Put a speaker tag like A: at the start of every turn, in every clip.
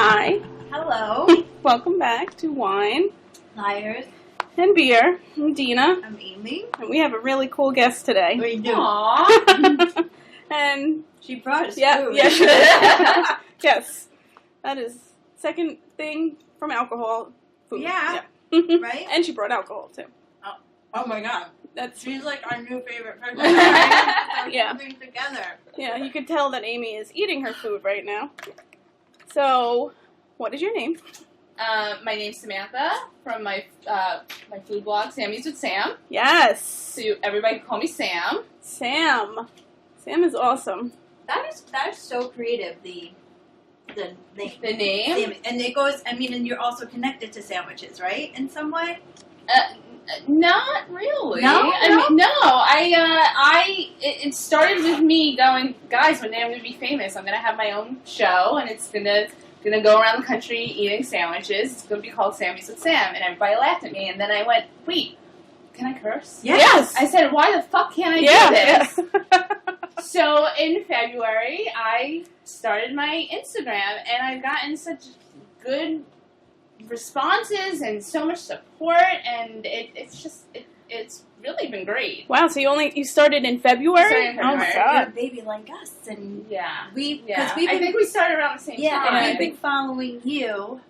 A: Hi.
B: Hello.
A: Welcome back to Wine
B: Liars.
A: and Beer. I'm Dina.
B: I'm Amy.
A: And we have a really cool guest today.
B: We do.
C: Aww.
A: And
B: She brought us
A: yeah,
B: food.
A: yes. Yes. That is second thing from alcohol. Food.
B: Yeah. Right?
A: And she brought alcohol too.
B: Oh my god.
A: That's
B: She's like our new favorite person.
A: Yeah.
B: Everything together.
A: Yeah, you can tell that Amy is eating her food right now. So, what is your name?
C: My name's Samantha from my food blog, Sammies with Sam.
A: Yes.
C: So everybody can call me Sam.
A: Sam. Sam is awesome.
B: That is so creative. The name.
C: The name?
B: And it goes. I mean, and you're also connected to sandwiches, right? In some way.
C: Not really.
B: No?
C: It started with me going, guys, one day I'm going to be famous. I'm going to have my own show, and it's going to go around the country eating sandwiches. It's going to be called Sammies with Sam, and everybody laughed at me. And then I went, wait, can I curse?
A: Yes.
C: I said, why the fuck can't I do this?
A: Yeah.
C: So in February, I started my Instagram, and I've gotten such good responses and so much support, and it's really been great.
A: Wow, so you started in February?
C: Started in February.
A: Oh,
B: You're a
A: God.
B: baby like us, and
C: Yeah.
B: because
C: I think we started around the same time.
B: we've been following you.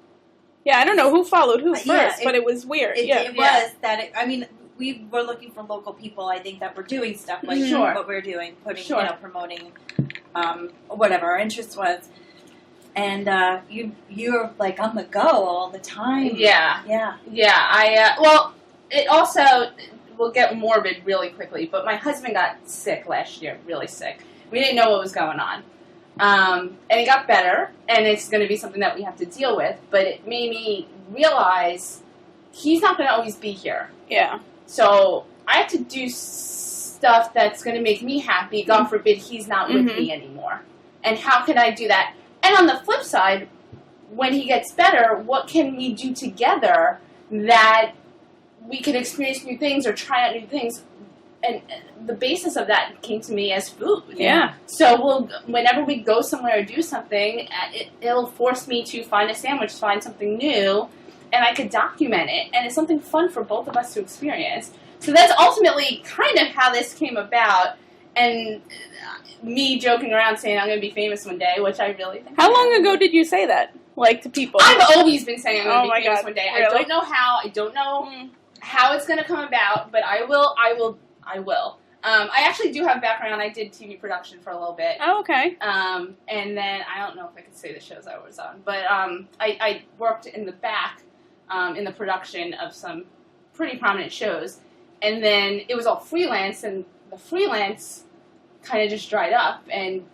A: Yeah, I don't know who followed who first,
B: Yeah,
A: but it was weird.
B: It was that. I mean, we were looking for local people. I think that were doing stuff like
C: Sure.
B: what we're doing, putting,
C: Sure.
B: promoting, whatever our interest was. And you're like on the go all the time.
C: Yeah.
B: Yeah.
C: Well, it also we'll get morbid really quickly, but my husband got sick last year, really sick. We didn't know what was going on, and it got better, and it's going to be something that we have to deal with. But it made me realize he's not going to always be here.
A: Yeah.
C: So I have to do stuff that's going to make me happy. God forbid he's not with me anymore. And how can I do that? And on the flip side, when he gets better, what can we do together that we can experience new things or try out new things? And the basis of that came to me as food.
A: Yeah.
C: So whenever we go somewhere or do something, it'll force me to find a sandwich, find something new, and I could document it. And it's something fun for both of us to experience. So that's ultimately kind of how this came about. And me joking around saying I'm going to be famous one day, which I really think.
A: How long ago did you say that? Like, to people?
C: I've always been saying I'm going to be famous
A: God.
C: one day.
A: Really?
C: I don't know how. I don't know how it's going to come about, but I will. I actually do have background. I did TV production for a little bit.
A: Oh, okay.
C: And then I don't know if I could say the shows I was on, but I worked in the back in the production of some pretty prominent shows, and then it was all freelance, and the freelance kind of just dried up, and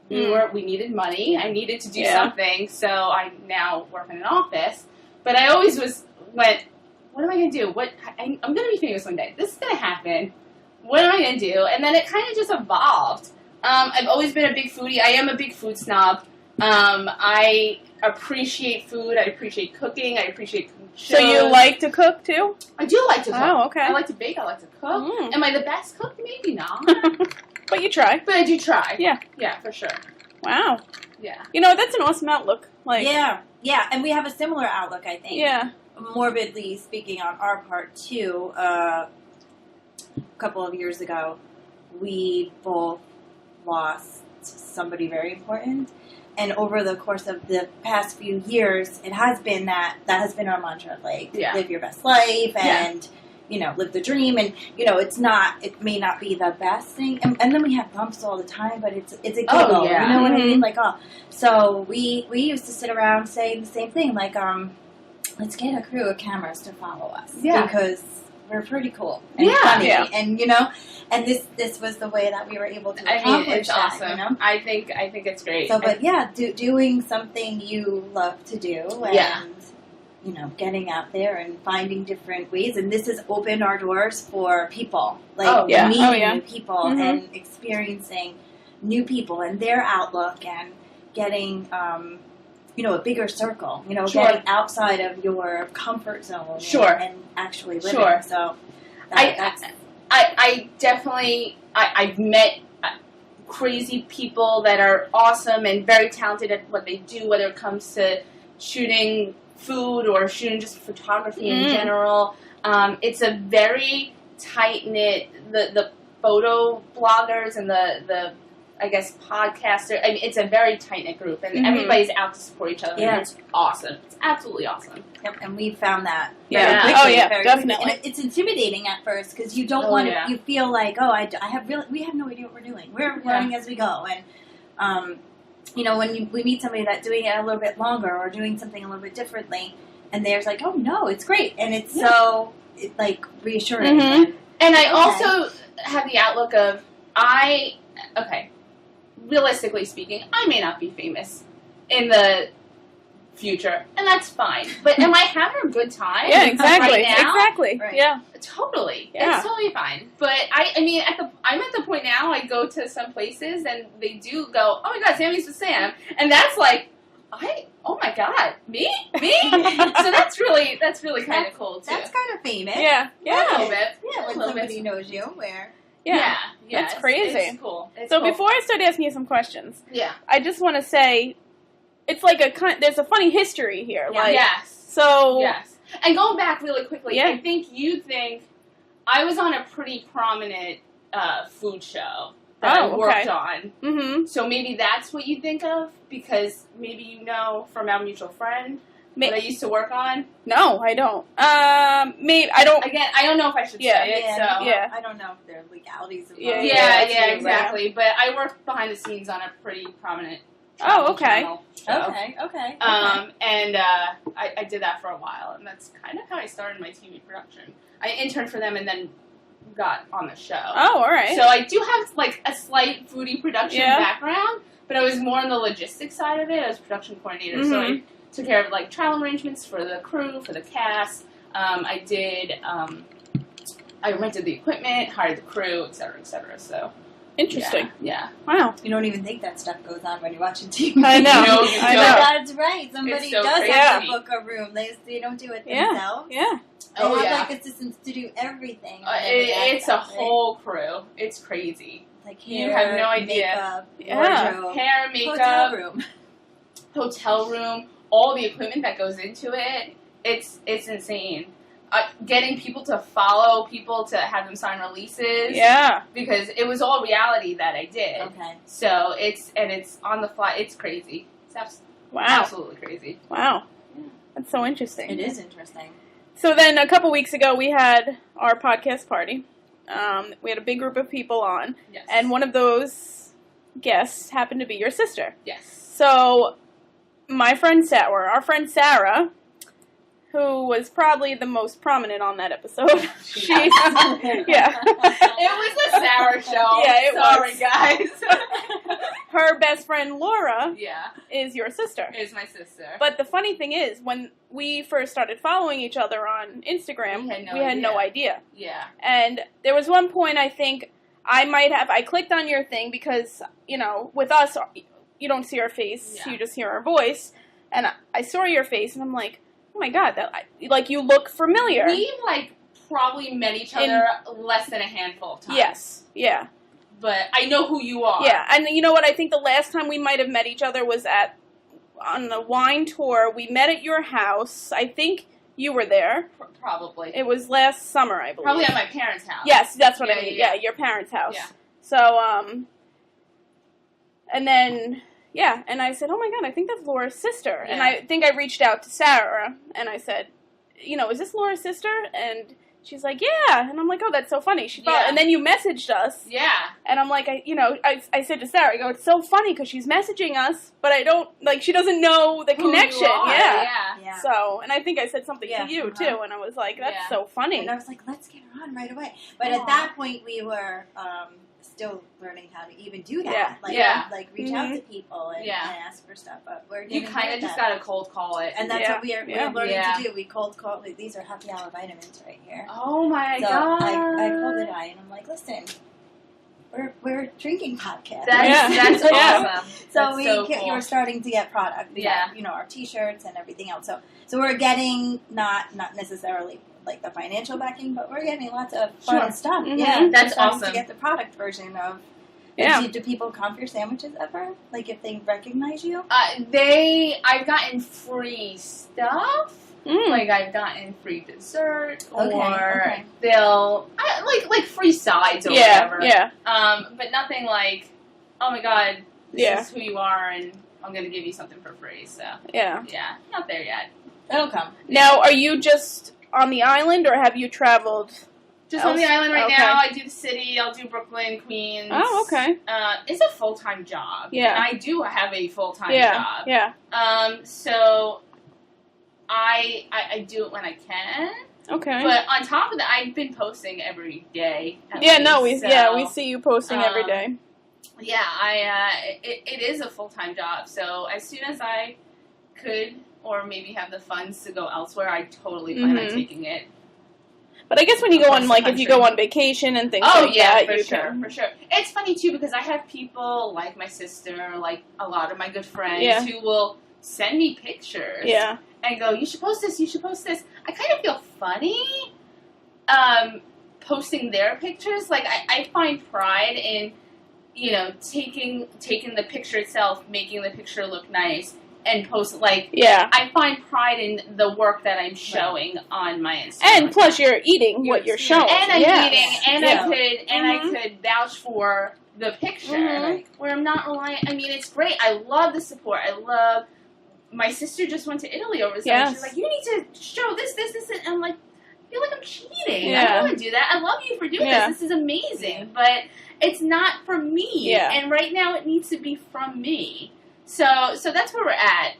C: we needed money. I needed to do something, so I now work in an office. But I always went, what am I going to do? I'm going to be famous one day. This is going to happen. What am I going to do? And then it kind of just evolved. I've always been a big foodie. I am a big food snob. I appreciate food. I appreciate cooking. I appreciate shows.
A: So you like to cook, too?
C: I do like to cook.
A: Oh, okay.
C: I like to bake. I like to cook. Am I the best cook? Maybe not.
A: But you try.
C: But I do try.
A: Yeah.
C: Yeah, for sure.
A: Wow.
C: Yeah.
A: You know, that's an awesome outlook. Like,
B: Yeah, and we have a similar outlook, I think.
A: Yeah.
B: Morbidly speaking on our part, too, a couple of years ago, we both lost somebody very important. And over the course of the past few years, it has been that has been our mantra, like, live your best life and, live the dream. And, it may not be the best thing. And then we have bumps all the time, but it's a giggle.
C: Oh, yeah.
B: You know what I mean? Like, so we used to sit around saying the same thing, like, let's get a crew of cameras to follow us.
C: Yeah.
B: Because we're pretty cool and funny.
A: Yeah.
B: And, and this was the way that we were able to accomplish
C: it's
B: that,
C: awesome. I think it's great.
B: So, but doing something you love to do and, getting out there and finding different ways. And this has opened our doors for people, like meeting new people and experiencing new people and their outlook and getting, a bigger circle, getting outside of your comfort zone and actually living.
C: Sure.
B: So
C: I definitely, I've met crazy people that are awesome and very talented at what they do, whether it comes to shooting food or shooting just photography in general. It's a very tight-knit, the photo bloggers and the I guess podcasters, I mean, it's a very tight-knit group, and everybody's out to support each other, and it's awesome. It's absolutely awesome.
B: Yep, and we found that.
A: Yeah.
B: Very quickly,
A: Definitely.
B: quickly. And it's intimidating at first because you don't want to. You feel like, we have no idea what we're doing. We're learning as we go, and when we meet somebody that's doing it a little bit longer or doing something a little bit differently, and there's like, oh no, it's great, and it's so reassuring.
C: And I also have the outlook of realistically speaking, I may not be famous in the future, and that's fine. But am I having a good time?
A: Yeah, exactly.
C: Right now?
A: Exactly.
B: Right.
A: Yeah.
C: Totally.
A: Yeah.
C: It's totally fine. But I'm at the point now. I go to some places and they do go, oh my God, Sammy's with Sam, and that's like, oh my God, me. So that's really kind of cool too.
B: That's kind of famous.
A: Yeah.
C: A little bit.
B: Yeah, when somebody knows you.
A: Yeah.
C: That's
A: crazy.
C: It's cool.
A: Before I start asking you some questions,
C: yeah,
A: I just want to say, it's like there's a funny history here.
B: Yeah.
A: Like,
C: yes.
A: So.
C: Yes. And going back really quickly,
A: Yeah.
C: I think I was on a pretty prominent food show that I worked on.
A: Mm-hmm.
C: So maybe that's what you think of, because maybe you know from our mutual friend that I used to work on.
A: No, I don't. Maybe I don't.
C: Again, I don't know if I should say it.
B: I don't know if there are legalities involved.
C: Yeah, exactly. But I worked behind the scenes on a pretty prominent channel show.
B: Okay.
C: And I did that for a while, and that's kind of how I started my TV production. I interned for them and then got on the show.
A: Oh, all right.
C: So I do have like a slight foodie production background, but I was more on the logistics side of it. I was production coordinator, so I took care of like travel arrangements for the crew, for the cast. I did. I rented the equipment, hired the crew, et cetera. So
A: interesting.
C: Yeah.
A: Wow.
B: You don't even think that stuff goes on when you're watching TV.
A: I know.
C: I know.
B: That's right. Somebody
C: so
B: does
C: crazy.
B: have to book a room. They don't do it themselves.
A: Yeah.
B: They have like assistants to do everything.
C: It's a whole crew. It's crazy.
B: Like hair,
C: you have no idea.
B: Makeup, wardrobe,
C: hair, makeup, hotel room, all the equipment that goes into it. It's insane. Getting people to follow people to have them sign releases.
A: Yeah.
C: Because it was all reality that I did.
B: Okay.
C: So it's on the fly. It's crazy. It's absolutely crazy.
A: Wow. Yeah. That's so interesting.
B: It is interesting.
A: So then a couple weeks ago we had our podcast party. We had a big group of people on.
C: Yes.
A: And one of those guests happened to be your sister.
C: Yes.
A: So our friend Sarah, who was probably the most prominent on that episode.
C: Yeah. It was a Sarah show.
A: Yeah, it
C: Sorry,
A: was.
C: guys.
A: Her best friend Laura is your sister.
C: Is my sister.
A: But the funny thing is, when we first started following each other on Instagram, we had no idea.
C: Yeah.
A: And there was one point I think I clicked on your thing because, with us, you don't see our face, you just hear our voice. And I saw your face and I'm like, oh my God, you look familiar.
C: We probably met each other less than a handful of times.
A: Yes, yeah.
C: But I know who you are.
A: Yeah, and you know what? I think the last time we might have met each other was on the wine tour. We met at your house. I think you were there.
C: Probably.
A: It was last summer, I believe.
C: Probably at my parents' house.
A: Yes, that's what I mean. Yeah, your parents' house.
C: Yeah.
A: So, and then... Yeah, and I said, oh my God, I think that's Laura's sister.
C: Yeah.
A: And I think I reached out to Sarah, and I said, is this Laura's sister? And she's like, yeah. And I'm like, oh, that's so funny. And then you messaged us.
C: Yeah.
A: And I'm like, I said to Sarah, I go, it's so funny because she's messaging us, but I don't, she doesn't know the connection.
C: You are.
A: Yeah. So, and I think I said something to you, too, and I was like, that's so funny.
B: And I was like, let's get her on right away. But at that point, we were... still learning how to even do that. Reach out to people and ask for stuff. But you
C: kind of just got to cold call it.
B: And that's what we're learning to do. We cold call. These are happy hour vitamins right here.
C: Oh my God.
B: I called it and I'm like, listen, we're drinking podcast.
C: That's awesome.
B: So
C: cool.
B: We're starting to get product. We got, our t-shirts and everything else. So we're getting not necessarily the financial backing, but we're getting lots of fun stuff.
A: Mm-hmm.
B: Yeah,
C: that's awesome.
B: To get the product version of
A: Yeah.
B: Do people comp your sandwiches ever? Like, if they recognize you?
C: I've gotten free stuff.
A: Mm.
C: Like, I've gotten free dessert, or
B: Okay.
C: they'll like free sides or whatever.
A: Yeah.
C: But nothing like, oh my god, this is who you are, and I'm gonna give you something for free. So
A: Yeah.
C: Not there yet.
B: It'll come.
A: Now, are you just on the island, or have you traveled?
C: Just on the island right
A: Okay.
C: now. I do the city. I'll do Brooklyn, Queens.
A: Oh, okay.
C: It's a full-time job.
A: Yeah.
C: And I do have a full-time job.
A: Yeah.
C: So I do it when I can.
A: Okay.
C: But on top of that, I've been posting every day.
A: We see you posting every day.
C: Yeah, it is a full-time job. So as soon as I could, or maybe have the funds to go elsewhere, I totally plan on taking it.
A: But I guess when you go
C: Across
A: on,
C: the
A: like, if you
C: country.
A: go on vacation and things like that,
C: for
A: you
C: sure,
A: can.
C: for sure. It's funny, too, because I have people like my sister, like a lot of my good friends, who will send me pictures and go, you should post this, you should post this. I kind of feel funny posting their pictures. Like, I find pride in, you know, taking the picture itself, making the picture look nice, and post, like, I find pride in the work that I'm showing on my Instagram.
A: And plus, you're eating what you're showing.
C: And I'm eating, and I could vouch for the picture, where I'm not reliant. I mean, it's great. I love the support. I love. My sister just went to Italy over the summer. She's like, you need to show this, and I'm like, I feel like I'm cheating. I don't want to do that. I love you for doing this. This is amazing, but it's not for me. And right now, it needs to be from me. So that's where we're at.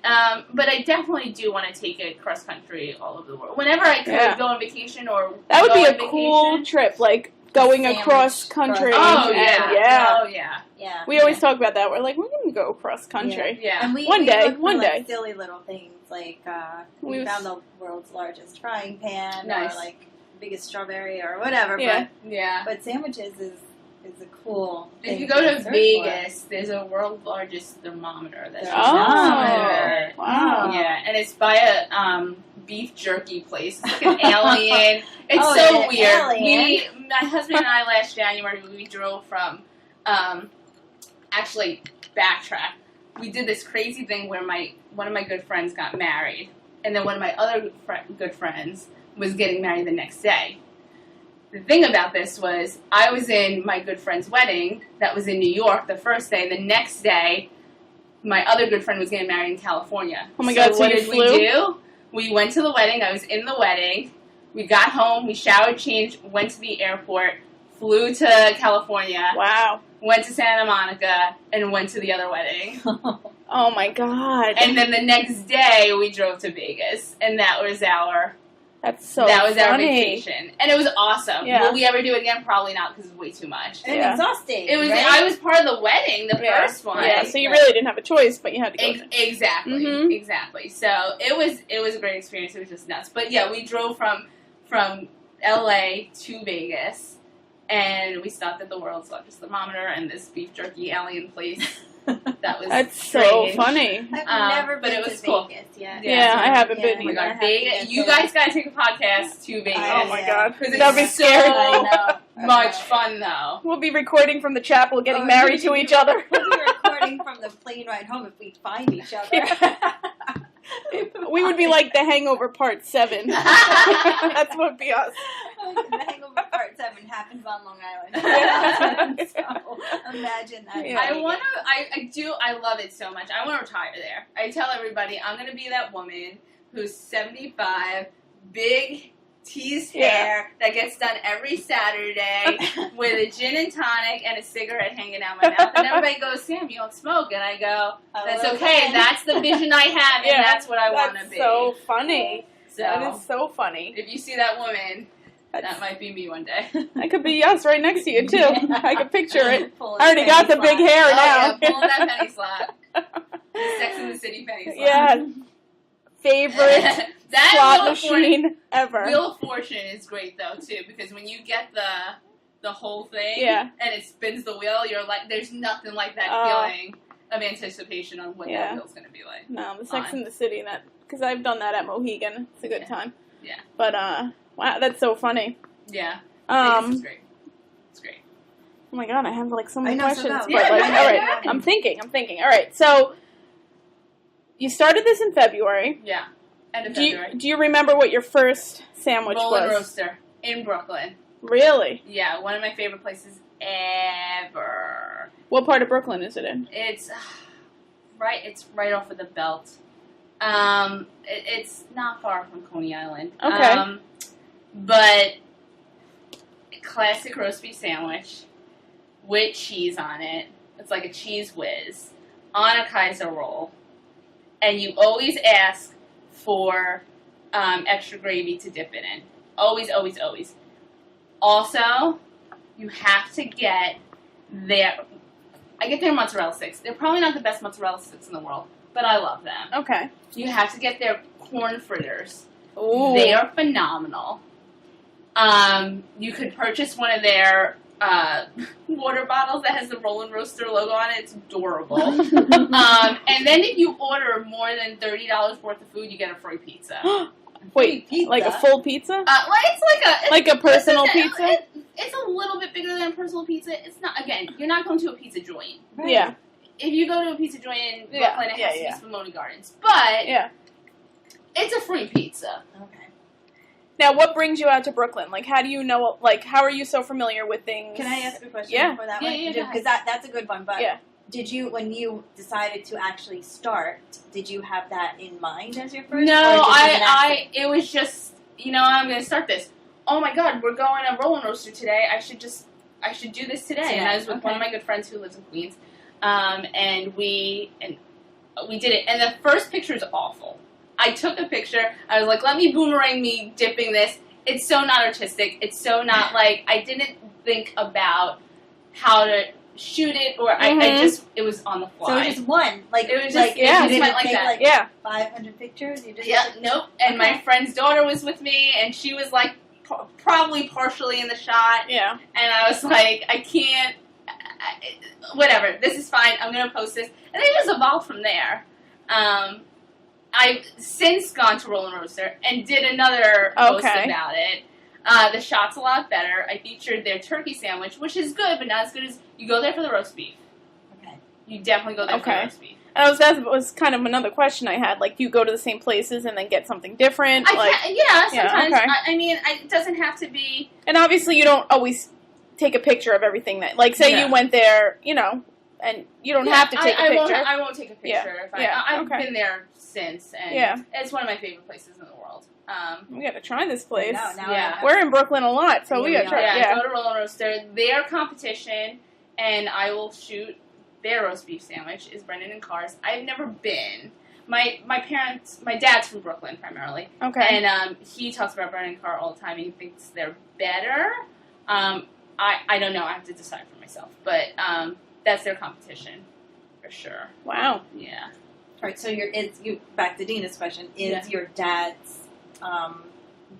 C: But I definitely do want to take it cross country all over the world. Whenever I could go on vacation or
A: that would be a
C: vacation.
A: Cool trip, like going across country.
C: Oh yeah.
A: We always talk about that. We're like, we're gonna go cross country.
B: Yeah. And we
A: one day.
B: Like silly little things like we found the world's largest frying pan or like biggest strawberry or whatever. But sandwiches is a cool thing.
C: If you go to Vegas, there's a world's largest thermometer. That's
A: wow.
C: Yeah, and it's by a beef jerky place. It's like an alien. It's so weird. My husband and I last January, we drove from, actually, backtrack. We did this crazy thing where one of my good friends got married, and then one of my other good friends was getting married the next day. The thing about this was, I was in my good friend's wedding that was in New York the first day. The next day, my other good friend was getting married in California.
A: Oh my God, so
C: what
A: you
C: did
A: flew?
C: we do? We went to the wedding. I was in the wedding. We got home. We showered, changed, went to the airport, flew to California.
A: Wow.
C: Went to Santa Monica, and went to the other wedding.
A: Oh my God.
C: And then the next day, we drove to Vegas. And that was our... That was our vacation, and it was awesome.
A: Yeah.
C: Will we ever do it again? Probably not, because it's way too much.
B: And exhausting.
C: It was.
B: Right?
C: I was part of the wedding, the first one.
A: Yeah, so you really didn't have a choice, but you had to go.
C: Exactly, exactly. So it was a great experience. It was just nuts. But yeah, we drove from LA to Vegas, and we stopped at the world's largest thermometer and this beef jerky alien place. That's
A: so funny.
B: I've never been
C: it was
B: to
C: cool.
B: Vegas yet.
A: Yeah, I haven't been
C: either. Vegas. You guys gotta take a podcast to Vegas.
A: Oh my God,
C: that'd
A: be scary.
C: So much fun though.
A: We'll be recording from the chapel, getting married to each other.
B: We'll be recording from the plane ride home if we find each other.
A: We would be like The Hangover Part 7. That's what would be us.
B: The Hangover Part 7 happens on Long Island. So imagine that.
A: Yeah.
C: I love it so much. I want to retire there. I tell everybody, I'm going to be that woman who's 75, big teased hair that gets done every Saturday with a gin and tonic and a cigarette hanging out my mouth. And everybody goes, Sam, you don't smoke. And I go, that's okay. That's the vision I have, and that's what I want to be.
A: That's so funny.
C: So,
A: that is so funny.
C: If you see that woman, that might be me one day.
A: That could be us right next to you, too. I can picture it. I
B: Pulling
A: already got the big hair now.
C: Yeah, pulling that penny slot. The Sex and the City penny slot.
A: Yeah. Favorite slot machine ever.
C: Wheel of Fortune is great, though, too, because when you get the whole thing and it spins the wheel, you're like, there's nothing like that feeling of anticipation on what that wheel's going to be like.
A: No, the Sex and the City, because I've done that at Mohegan. It's a good time.
C: Yeah.
A: But, wow, that's so funny.
C: Yeah. Vegas is great. It's great.
A: Oh my god, I have like so many
B: I know, so
A: questions.
B: go.
A: But like,
C: Yeah,
A: all right,
C: yeah.
A: I'm thinking. All right, so you started this in February.
C: Yeah. End of
A: Do
C: February.
A: you remember what your first sandwich
C: Roll and
A: was?
C: Roaster in Brooklyn.
A: Really?
C: Yeah, one of my favorite places ever.
A: What part of Brooklyn is it in?
C: It's right off of the Belt. It's not far from Coney Island.
A: Okay.
C: But classic roast beef sandwich with cheese on it. It's like a cheese whiz on a Kaiser roll, and you always ask for extra gravy to dip it in. Always, always, always. Also, you have to get I get their mozzarella sticks. They're probably not the best mozzarella sticks in the world, but I love them.
A: Okay.
C: You have to get their corn fritters.
A: Ooh.
C: They are phenomenal. You could purchase one of their water bottles that has the Rollin' Roaster logo on it. It's adorable. And then if you order more than $30 worth of food, you get a free pizza.
A: Wait,
B: Pizza?
A: like a full pizza?
C: It's
A: Like a personal pizza?
C: It's a little bit bigger than a personal pizza. It's not. Again, you're not going to a pizza joint.
B: Right.
A: Yeah.
C: If you go to a pizza joint in Brooklyn, it has to be Spumoni Gardens. But
A: Yeah.
C: it's a free pizza.
B: Okay.
A: Now, what brings you out to Brooklyn? Like, how do you know, like, how are you so familiar with things?
B: Can I ask a question
A: Yeah.
B: for that
C: Yeah,
B: one?
C: yeah, go
B: Because that's a good one. But
A: Yeah.
B: did you, when you decided to actually start, did you have that in mind as your first?
C: No,
B: or just as an accident?
C: it was just, I'm going to start this. Oh my God, we're going to Rollin' Roaster today. I should do this today. And I was with one of my good friends who lives in Queens, and we did it. And the first picture is awful. I took a picture. I was like, let me boomerang me dipping this. It's so not artistic. It's so not like, I didn't think about how to shoot it, or it was on the fly.
B: So it was just one. Like,
C: It was
B: like,
C: just- it
B: you
C: just
B: didn't
C: went like
B: take,
C: that.
A: Yeah.
B: 500 pictures? You just
C: Nope. And my
B: Okay.
C: friend's daughter was with me, and she was like probably partially in the shot.
A: Yeah.
C: And I was like, I can't, whatever, this is fine, I'm going to post this. And it just evolved from there. I've since gone to Rollin' Roaster and did another post about it. The shot's a lot better. I featured their turkey sandwich, which is good, but not as good as, you go there for the roast beef.
B: Okay.
C: You definitely go there for the roast beef.
A: And that was kind of another question I had. Like, do you go to the same places and then get something different?
C: Sometimes.
A: okay.
C: I mean, it doesn't have to be.
A: And obviously you don't always take a picture of everything that, like, say you went there, and you don't have to take a picture.
C: I won't take a picture. I've been there since, and it's one of my favorite places in the world.
A: We gotta try this place.
B: Now
A: We're in Brooklyn a lot, so we gotta try.
C: Yeah, go to Rollin' Roaster. Their competition, and I will shoot their roast beef sandwich, is Brendan and Carr's. I've never been. My dad's from Brooklyn primarily.
A: Okay.
C: And he talks about Brendan and Carr all the time, and he thinks they're better. I don't know. I have to decide for myself. But that's their competition, for sure.
A: Wow.
C: Yeah.
B: All right, so back to Dina's question, is your dad's,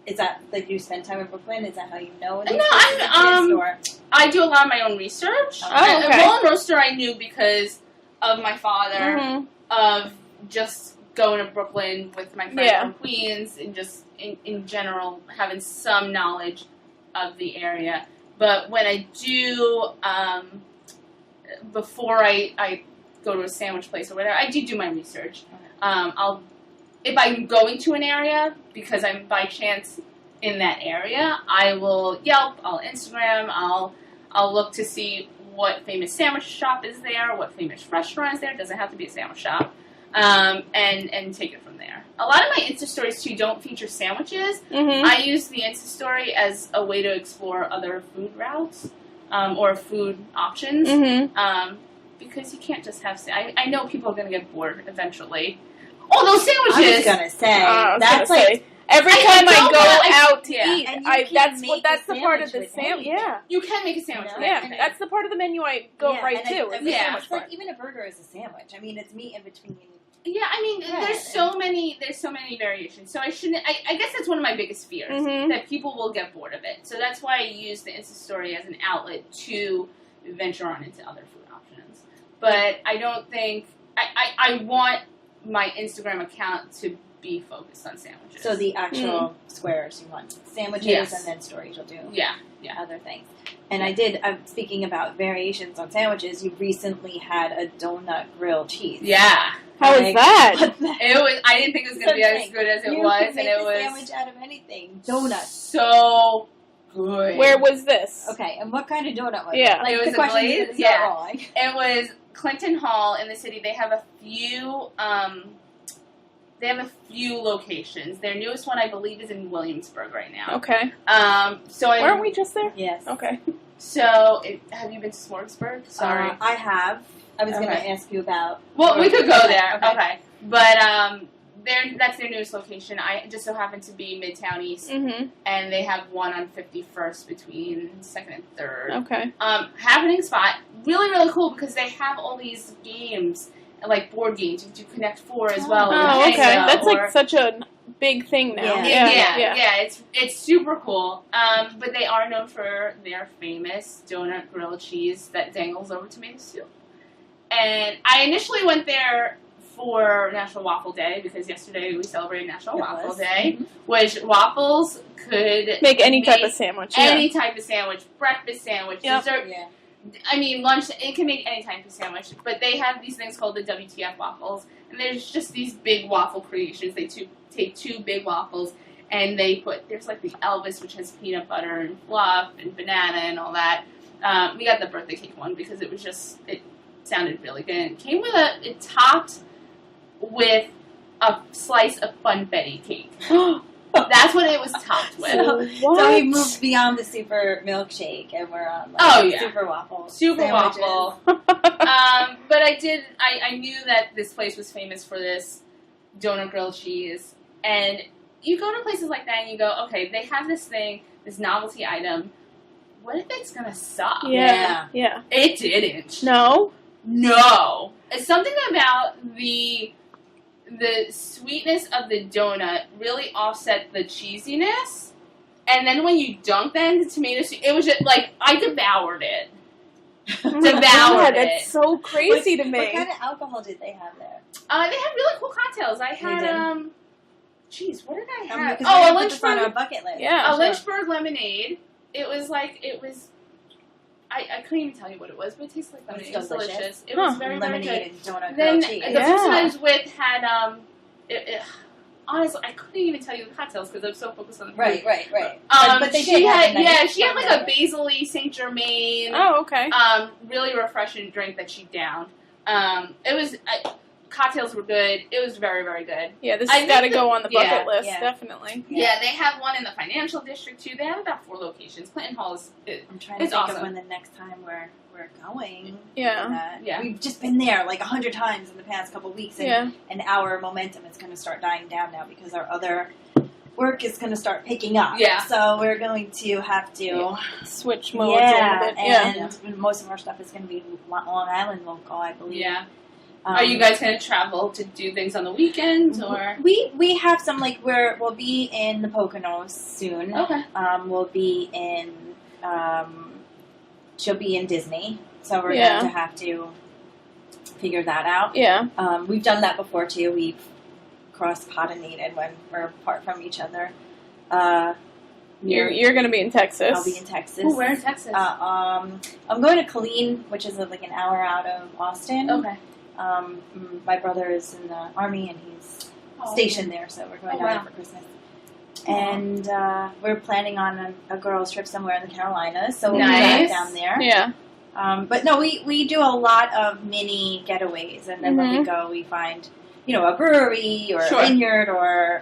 B: is that, like, you spend time in Brooklyn? Is that how you know these places,
C: I do a lot of my own research.
A: Oh, okay.
C: Rollin' Roaster I knew because of my father, of just going to Brooklyn with my friends from Queens, and just in general having some knowledge of the area. But when I do, before I go to a sandwich place or whatever, I do my research. If I'm going to an area, because I'm by chance in that area, I will Yelp, I'll Instagram, I'll look to see what famous sandwich shop is there, what famous restaurant is there. It doesn't have to be a sandwich shop. And take it from there. A lot of my Insta stories, too, don't feature sandwiches. I use the Insta story as a way to explore other food routes, or food options. Because you can't just have... I know people are going to get bored eventually. Oh, those sandwiches!
B: I was going to say, that's like...
A: Every time I go out to eat, that's the part of the sandwich. Yeah.
C: You can make a sandwich.
A: Yeah, that's the part of the menu I go right to.
B: It's like, even a burger is a sandwich. I mean, it's meat in between.
C: Yeah, I mean, there's so many variations. So I guess that's one of my biggest fears, that people will get bored of it. So that's why I use the Insta story as an outlet to venture on into other food options. But I don't think, I want my Instagram account to be focused on sandwiches.
B: So the actual squares you want sandwiches,
C: Yes.
B: and then storage will do
C: yeah.
B: other things. And speaking about variations on sandwiches, you recently had a donut grilled cheese.
C: Yeah.
A: How was that?
C: It was. I didn't think it was going to be as good as it was, and it was
B: sandwich out of anything. Donuts.
C: So good.
A: Where was this?
B: Okay, and what kind of donut was
A: Yeah.
B: it? Like,
C: It was
B: the
C: a
B: question
C: glaze?
B: is
C: Yeah.
B: rolling.
C: It was Clinton Hall in the city. They have a few. They have a few locations. Their newest one, I believe, is in Williamsburg right now.
A: Okay. Weren't we just there?
B: Yes.
A: Okay.
C: So, have you been to Smorgasburg? Sorry.
B: I have. I was going
C: Okay.
B: to ask you about...
C: Well, we could go there.
B: Okay.
C: But that's their newest location. I just so happen to be Midtown East,
A: Mm-hmm.
C: and they have one on 51st between 2nd and 3rd.
A: Okay.
C: Happening spot. Really, really cool because they have all these games, like board games. You do Connect 4 as well.
A: Oh,
C: and
A: okay.
C: Jenga,
A: That's
C: or-
A: like such a big thing now.
B: Yeah.
C: Yeah. It's super cool. But they are known for their famous donut grilled cheese that dangles over tomato soup. And I initially went there for National Waffle Day because yesterday we celebrated National Waffle Day, which waffles could
A: Make any type of sandwich.
C: any type of sandwich, breakfast sandwich,
A: Yep.
C: dessert.
B: Yeah.
C: I mean, lunch. It can make any type of sandwich, but they have these things called the WTF waffles, and there's just these big waffle creations. They take two big waffles and there's like the Elvis, which has peanut butter and fluff and banana and all that. We got the birthday cake one because it sounded really good. It topped with a slice of funfetti cake. That's what it was topped with.
B: So we moved beyond the super milkshake, and we're on super waffle.
C: Super
B: sandwiches.
C: waffle. But I knew that this place was famous for this donut grilled cheese. And you go to places like that and you go, okay, they have this thing, this novelty item. What if it's going to suck?
A: Yeah.
C: It didn't.
A: No?
C: No. It's something about the sweetness of the donut really offset the cheesiness. And then when you dunk that into tomato soup, it was just like, I devoured it.
A: God, that's so crazy to me.
B: What kind of alcohol did they have there?
C: They had really cool cocktails. I had, what did I have?
B: A
C: A
B: Lynchburg on our
C: Lynchburg,
B: bucket list.
A: Yeah.
C: a Lynchburg lemonade. It was, I couldn't even tell you what it was, but it tasted like lemonade. It was delicious. It was very, very
B: Lemonade
C: good.
B: and donut
C: Then
B: grilled cheese.
C: the person I was with had, honestly, I couldn't even tell you the cocktails because I was so focused on the food.
B: Right. But they
C: she
B: did
C: had,
B: have a nice
C: she had like a basil-y Saint Germain.
A: Oh, okay.
C: Really refreshing drink that she downed. Cocktails were good. It was very, very good.
A: Yeah, this has got to go on the bucket list,
B: yeah.
A: definitely.
C: Yeah, they have one in the financial district too. They have about 4 locations. Clinton Hall is.
B: I'm trying to
C: It's
B: think
C: awesome.
B: of when the next time we're going.
A: Yeah.
C: Yeah.
B: We've just been there like 100 times in the past couple weeks, and our momentum is going to start dying down now because our other work is going to start picking up.
C: Yeah.
B: So we're going to have to
A: switch modes a little bit.
B: and most of our stuff is going to be Long Island local, I believe.
C: Yeah. Are you guys going to travel to do things on the weekends, or?
B: We have some, we'll be in the Poconos soon.
C: Okay.
B: We'll be in, she'll be in Disney, so we're going to have to figure that out.
A: Yeah.
B: We've done that before too. We've cross-pollinated when we're apart from each other.
A: You're going to be in Texas.
B: I'll be in Texas.
C: Oh, where in Texas?
B: I'm going to Killeen, which is like an hour out of Austin.
C: Okay.
B: My brother is in the Army, and he's stationed there, so we're going down there for Christmas. And we're planning on a girls' trip somewhere in the Carolinas, so we'll be back down there.
A: Yeah.
B: But no, we do a lot of mini getaways, and then when we go, we find, a brewery or a vineyard or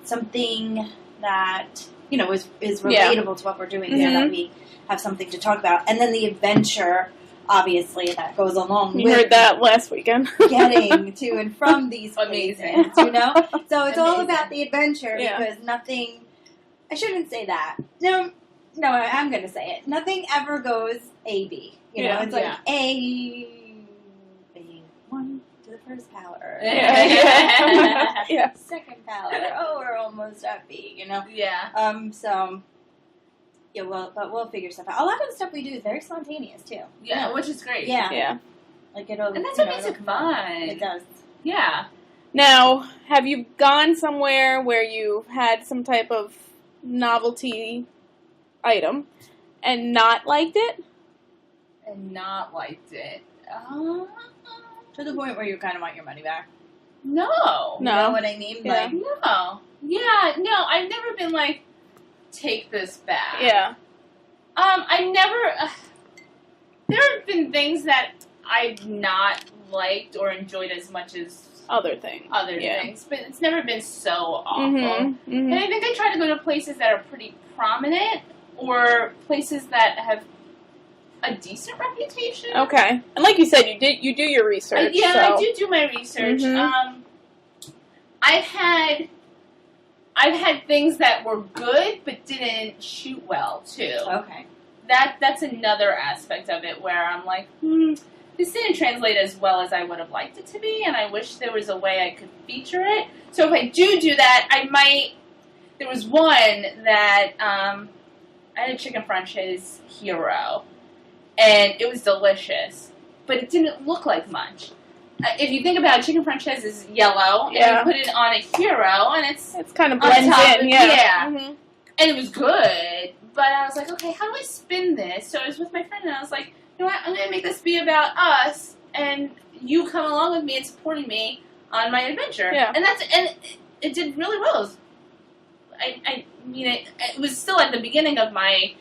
B: something that, is relatable to what we're doing, so that we have something to talk about. And then the adventure, obviously, that goes along with...
A: You heard that last weekend.
B: getting to and from these
C: Amazing.
B: places, So it's all about the adventure because nothing... I shouldn't say that. No, I'm going to say it. Nothing ever goes A-B. It's like A1 to the first power.
A: Yeah.
B: Second power. Oh, we're almost at B,
C: Yeah.
B: So... Yeah, but we'll figure stuff out. A lot of the stuff we do is very spontaneous, too.
C: Yeah, which is great.
B: Yeah.
A: Yeah.
B: Like it'll...
C: And that's what makes it fun.
B: It does.
C: Yeah.
A: Now, have you gone somewhere where you had some type of novelty item and not liked it?
C: And not liked it.
B: To the point where you kind of want your money back.
C: No.
B: You know what I mean?
A: Yeah.
B: Like,
C: No. Yeah, no, I've never been like, take this back.
A: Yeah.
C: I never, there have been things that I've not liked or enjoyed as much as
A: Other things.
C: things, but it's never been so awful.
A: Mm-hmm. Mm-hmm.
C: And I think I try to go to places that are pretty prominent or places that have a decent reputation.
A: Okay. And like you said, you do your research.
C: I do my research.
A: Mhm.
C: I've had things that were good but didn't shoot well too.
B: okay.
C: That's another aspect of it where I'm like, this didn't translate as well as I would have liked it to be, and I wish there was a way I could feature it. So if I do that, I might. There was one that I had a chicken franchise hero, and it was delicious, but it didn't look like much. If you think about it, chicken franchise is yellow, and you put it on a hero, and it's
A: kind of blends in,
C: yeah.
A: Mm-hmm.
C: And it was good, but I was like, okay, how do I spin this? So I was with my friend, and I was like, you know what, I'm going to make this be about us, and you come along with me and supporting me on my adventure.
A: Yeah.
C: And it did really well. I mean, it was still at the beginning of my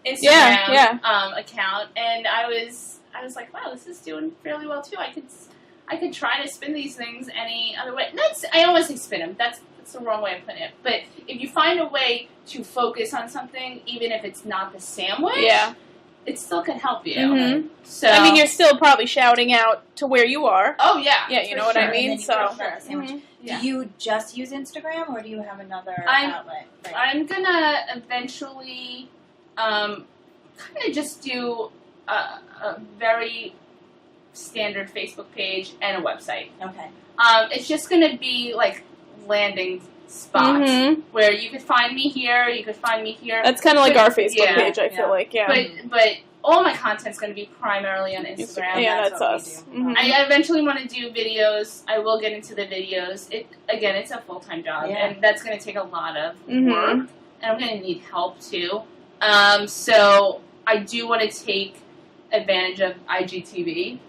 C: Instagram account, and I was like, wow, this is doing fairly well too. I could try to spin these things any other way. I don't want to say spin them. That's the wrong way of putting it. But if you find a way to focus on something, even if it's not the sandwich, it still can help you.
A: Mm-hmm.
C: So
A: I mean, you're still probably shouting out to where you are.
C: Oh yeah,
A: yeah, you know what I mean. So,
B: do you just use Instagram, or do you have another outlet? Right.
C: I'm gonna eventually, kind of just do a very standard Facebook page and a website.
B: Okay.
C: It's just gonna be like landing spots where you could find me here, you could find me here.
A: That's kind of like our Facebook page, I feel like,
C: But all my content's going to be primarily on Instagram.
A: Yeah, that's us.
C: Mm-hmm. I eventually want to do videos. I will get into the videos. It's a full-time job, and that's going to take a lot of work, and I'm going to need help too. So I do want to take advantage of IGTV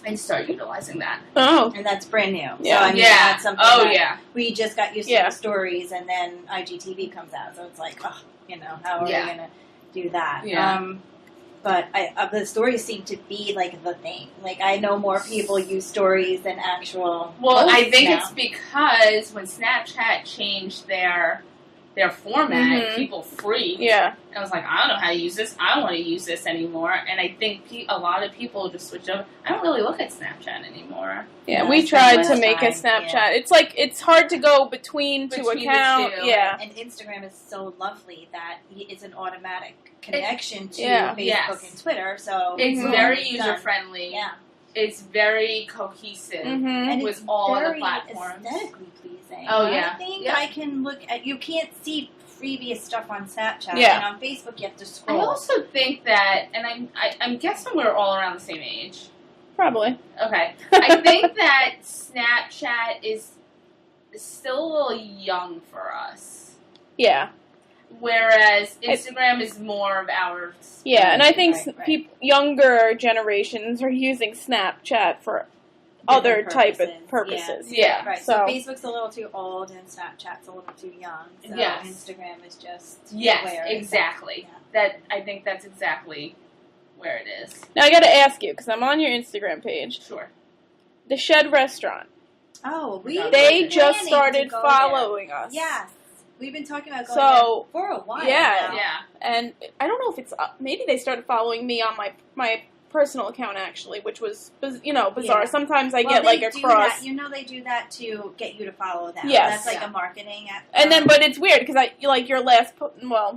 C: and start utilizing that.
B: Oh. And that's brand new.
A: Yeah.
B: So, I mean, that's something
C: that
B: we just got used to the stories, and then IGTV comes out. So it's like, how are we going to do that?
C: Yeah.
B: But the stories seem to be, like, the thing. Like, I know more people use stories than actual
C: Well, I think
B: now.
C: it's because when Snapchat changed their format, people freaked.
A: Yeah.
C: And I was like, I don't know how to use this. I don't want to use this anymore. And I think a lot of people just switched over. I don't really look at Snapchat anymore.
A: Yeah, we tried to make a Snapchat. Yeah. It's like, it's hard to go between two accounts. Yeah.
B: And Instagram is so lovely that it's an automatic connection to Facebook and Twitter. So
C: it's very user-friendly.
B: Yeah.
C: It's very cohesive with all of the platforms.
B: Aesthetically pleasing.
C: Oh, yeah.
B: I think I can look at, you can't see previous stuff on Snapchat.
A: Yeah.
B: And on Facebook you have to scroll.
C: I also think that, and I'm guessing we're all around the same age.
A: Probably.
C: Okay. I think that Snapchat is still a little young for us.
A: Yeah.
C: Whereas Instagram is more of our speed.
A: Yeah, and I think younger generations are using Snapchat for other type of purposes.
C: Yeah.
B: Right. So Facebook's a little too old and Snapchat's a little too young. So Instagram is just where
C: exactly. I think that's exactly where it is.
A: Now I got to ask you, because I'm on your Instagram page.
C: Sure.
A: The Shed Restaurant.
B: Oh,
A: they just started following us.
B: Yes. We've been talking about going there for a while now.
C: Yeah.
A: And I don't know if it's maybe they started following me on my personal account, actually, which was, bizarre. Yeah. Sometimes I get, like, a cross.
B: That. You know they do that to get you to follow them.
A: Yes.
B: That's like a marketing act.
A: And then, but it's weird, because your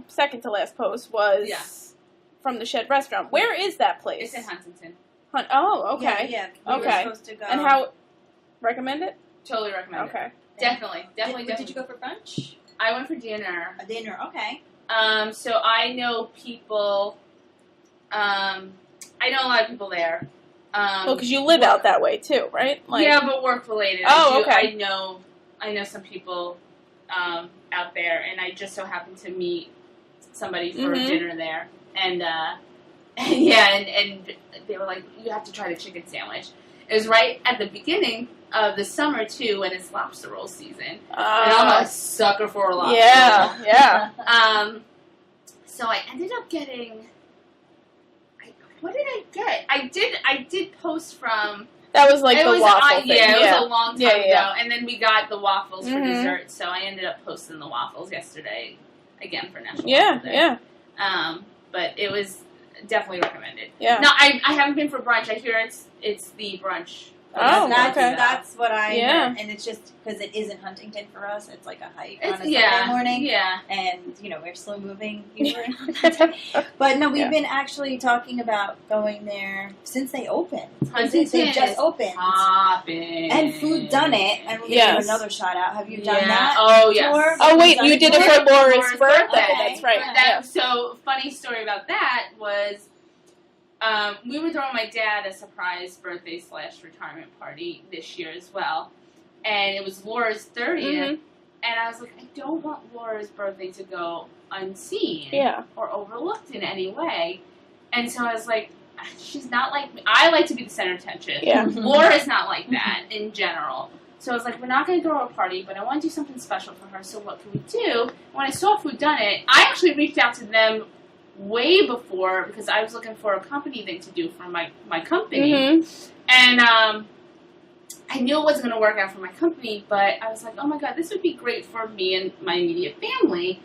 A: second to last post was from the Shed Restaurant. Where is that place?
C: It's in Huntington.
A: Oh, okay.
B: Yeah,
A: we were
B: supposed to go.
A: And how, recommend it?
C: Totally recommend it.
A: Okay.
C: Definitely.
B: Did you go for brunch?
C: I went for dinner.
B: A dinner, okay.
C: So I know people, I know a lot of people there.
A: Well, because you live out that way too, right? Like,
C: yeah, but work related.
A: Oh, okay.
C: I know some people out there, and I just so happened to meet somebody for dinner there, and and they were like, "You have to try the chicken sandwich." It was right at the beginning of the summer too, when it's lobster roll season, and I'm a sucker for a lobster roll.
A: Yeah.
C: So I ended up getting. What did I get? I did post from.
A: That was like the waffle thing.
C: Yeah, it was a long time
A: ago.
C: And then we got the waffles for dessert, so I ended up posting the waffles yesterday, again for National Waffle Day. But it was definitely recommended.
A: Yeah.
C: No, I haven't been for brunch. I hear it's the brunch.
A: Oh,
B: that's what I heard.
A: Yeah.
B: And it's just because it isn't Huntington for us. It's like a hike on a Sunday morning.
C: Yeah.
B: And, we're slow moving usually. But no, we've been actually talking about going there since they opened. They just opened.
C: Popping.
B: And Food Done It. And we're going to give another shout out. Have you done that?
C: Oh, yes.
B: Tour?
A: Oh, wait, you did it for Laura's birthday.
B: Okay.
A: That's right.
C: So, funny story about that was we were throwing my dad a surprise birthday / retirement party this year as well. And it was Laura's 30th. And I was like, I don't want Laura's birthday to go unseen or overlooked in any way. And so I was like, she's not like me. I like to be the center of attention.
A: Yeah.
C: Laura's not like that in general. So I was like, we're not going to throw a party, but I want to do something special for her. So what can we do? When I saw Food Done It, I actually reached out to them way before because I was looking for a company thing to do for my company. And I knew it wasn't going to work out for my company, but I was like, oh my God, this would be great for me and my immediate family.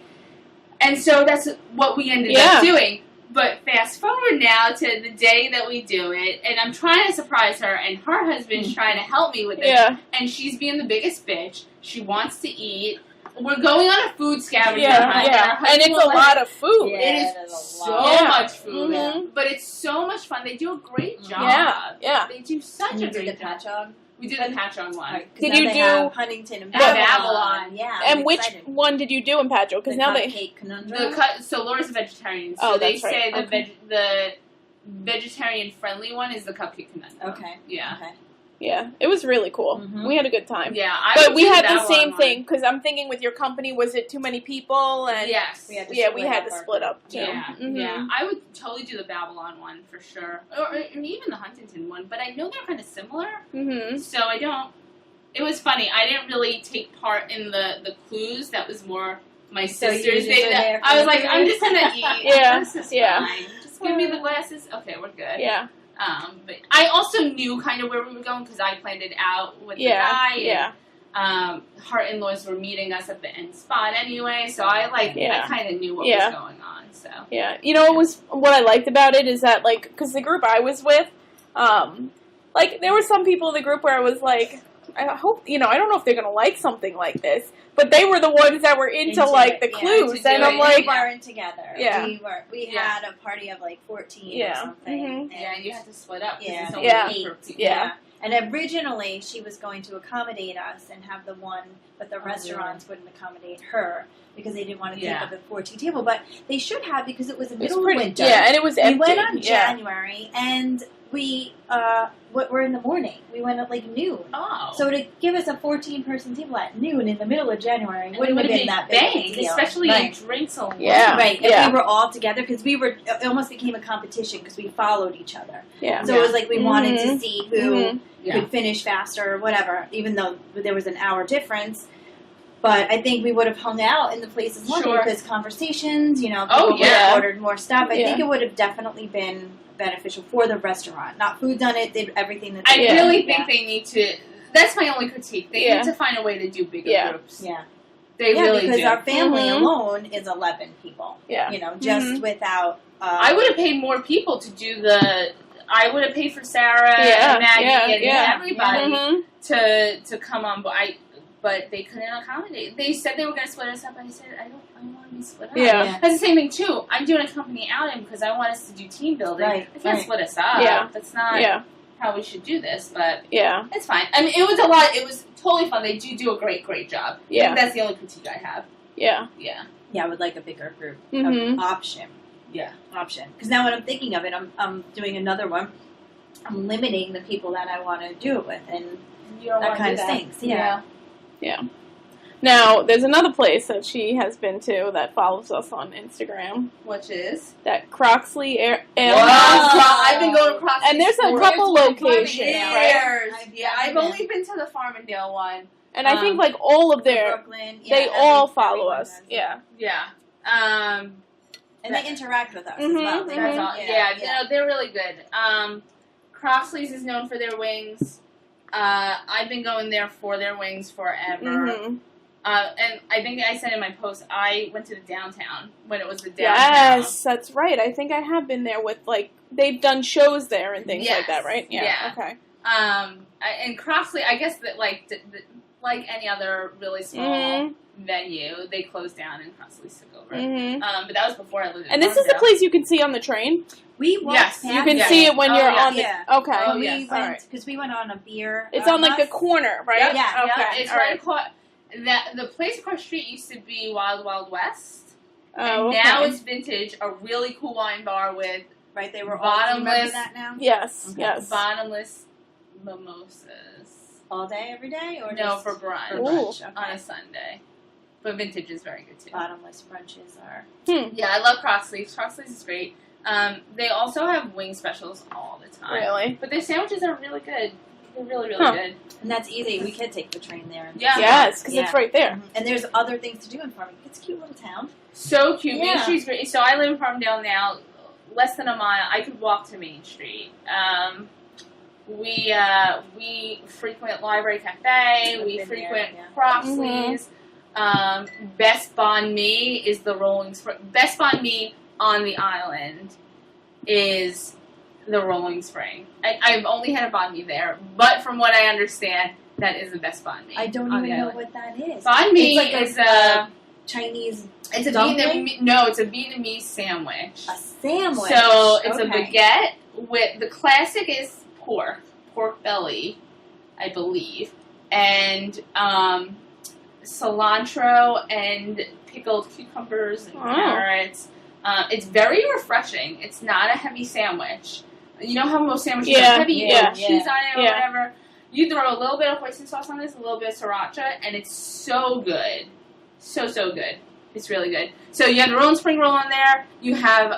C: And so that's what we ended up doing. But fast forward now to the day that we do it, and I'm trying to surprise her, and her husband's trying to help me with it. Yeah. And she's being the biggest bitch. She wants to eat. We're going on a food scavenger hunt.
A: And it's a lot of food.
C: It is so much food. But it's so much fun. They do a great job.
A: Yeah.
C: They do such a great
B: job.
C: We did the Patreon one.
B: Right,
A: did you do
B: Huntington and
C: Babylon?
B: Yeah.
A: And which one did you do in Padua? Because now
B: Cupcake Conundrum.
C: So Laura's a vegetarian. So they say the vegetarian friendly one is the Cupcake Conundrum.
B: Okay.
C: Yeah.
B: Okay.
A: Yeah, it was really cool. We had a good time.
C: Yeah,
A: but we had the same thing because I'm thinking with your company, was it too many people? And
C: yes,
A: we had to split up too.
C: Yeah, I would totally do the Babylon one for sure, or even the Huntington one. But I know they're kind of similar, so I don't. It was funny. I didn't really take part in the clues. That was more my sister's day. I was like, I'm just gonna eat. This is fine. Just give me the glasses. Okay, we're good.
A: Yeah.
C: But I also knew kind of where we were going because I planned it out with the guy. And, her in-laws were meeting us at the end spot anyway, so I kind of knew what was going on. So
A: what I liked about it is that because the group I was with, there were some people in the group where I was like, I hope I don't know if they're gonna like something like this. But they were the ones that were into the clues, and I'm like,
B: we weren't together.
A: Yeah,
B: we had a party of 14 or something.
C: And you had to split up.
A: Yeah.
B: And originally she was going to accommodate us and have but the restaurants wouldn't accommodate her because they didn't want to take up a 14 table. But they should have because it was the middle of winter.
A: Yeah, and it was empty.
B: We went on January and we were in the morning. We went at noon.
C: Oh.
B: So to give us a 14-person table at noon in the middle of January wouldn't have been that big a deal.
C: Especially in drinks alone.
A: Yeah.
B: Right. If we were all together, because it almost became a competition because we followed each other.
A: Yeah.
B: So it was like we wanted to see who could finish faster or whatever, even though there was an would But I think we would have hung out in the places longer because conversations, people would have ordered more stuff. I think it would have definitely been beneficial for the restaurant. Not Food Done It, did everything that they
C: I really think they need to, that's my only critique. They need to find a way to do bigger groups.
B: Yeah.
C: They really do.
B: Because our family alone is 11 people. Yeah. Just without...
C: I would have paid more people to do I would have paid for Sarah and Maggie and everybody to come on. But they couldn't accommodate. They said they were going to split us up. I said, I don't want to be split up.
A: Yeah.
C: That's the same thing, too. I'm doing a company outing because I want us to do team building. I can't split us up.
A: Yeah.
C: That's not how we should do this, but it's fine. I mean, it was a lot. It was totally fun. They do a great, great job. Yeah. I think that's the only critique I have.
A: Yeah.
B: Yeah, I would like a bigger group option.
C: Yeah.
B: Option. Because now when I'm thinking of it, I'm doing another one I'm limiting the people that I want to do it with, and
C: You don't
B: that
C: want to
B: kind
C: do
B: of
C: that.
B: things. Yeah.
A: Now, there's another place that she has been to that follows us on Instagram.
C: Which is?
A: That Croxley Ale
C: Wow.
A: House.
C: I've been going across
A: And there's a couple locations, right?
C: I've only been to the Farmingdale one.
A: And I think, like, all of their...
B: Brooklyn,
A: they all follow us. Yeah.
C: Yeah.
B: And they interact with us as well. They
C: That's
B: do.
C: all. Yeah, no, they're really good. Croxley's is known for their wings. I've been going there for their wings forever.
A: Mm-hmm.
C: And I think I said in my post, I went to the downtown when it was the downtown.
A: Yes, that's right. I think I have been there with, like, they've done shows there and things like that, right? Yeah. Okay.
C: And Croxley, I guess that, like, like any other really small venue, they closed down and Croxley's took over. But that was before I lived in
A: And this is the place you can see on the train?
B: We walked past
A: You can see it when you're on the...
B: Yeah.
A: Okay.
C: Oh,
B: We
C: yes.
B: went, because we went on a beer...
A: It's on, like, the corner, right?
C: Yep.
B: Yeah.
A: Okay.
C: It's
A: all
C: right across... The place across the street used to be Wild Wild West.
A: Oh,
C: and
A: okay.
C: now it's Vintage, a really cool wine bar with...
B: Right, they were
C: Bottomless.
B: all... Do you remember that now?
A: Yes,
B: Okay.
A: yes.
C: Bottomless mimosas.
B: All day, every day? Or
C: No,
B: just
C: for brunch.
B: for brunch,
C: On a Sunday. But Vintage is very good, too.
B: Bottomless brunches are...
C: Yeah, I love Croxley's. Croxley's is great. They also have wing specials all the time.
A: Really?
C: But their sandwiches are really good. They're really, really good.
B: And that's easy. We could take the train there. And
C: Yeah.
A: Yes, because it's right there.
B: And there's other things to do in Farmingdale. It's a cute little town.
C: So cute.
B: Yeah.
C: Main Street's great. So I live in Farmingdale now. Less than a mile. I could walk to Main Street. We frequent Library Cafe.
B: I've
C: We
B: been
C: frequent
B: there, yeah.
C: Croxley's. Best Banh Mi is the Rolling Spring. Best Banh Mi on the island is the Rolling Spring. I've only had a banh mi there, but from what I understand, that is the best banh mi.
B: I don't
C: on
B: even
C: the
B: know
C: island.
B: what that is.
C: Banh mi
B: It's like
C: is a
B: Chinese
C: it's a
B: dumpling?
C: it's a Vietnamese sandwich.
B: A sandwich.
C: So it's a
B: Okay.
C: baguette with the classic is pork belly, I believe, and cilantro and pickled cucumbers and carrots. It's very refreshing. It's not a heavy sandwich. You know how most sandwiches are heavy? You put cheese on it or whatever. You throw a little bit of hoisin sauce on this, a little bit of sriracha, and it's so good. So good. It's really good. So you have the Rolling Spring Roll on there. You have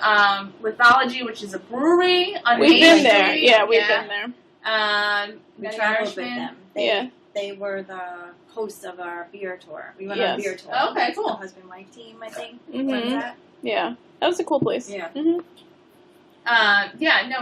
C: Lithology, which is a brewery on
A: We've
C: Main
A: been
C: Street.
A: there. Yeah, we've been there.
B: We
C: Nutty
B: traveled with
C: Irishman.
B: them. They were the hosts of our beer tour. We went on a beer tour.
C: Okay, cool.
B: The husband-wife team, I think.
A: Mm-hmm.
B: Was that?
A: Yeah. That was a cool place.
B: Yeah.
A: Mm-hmm.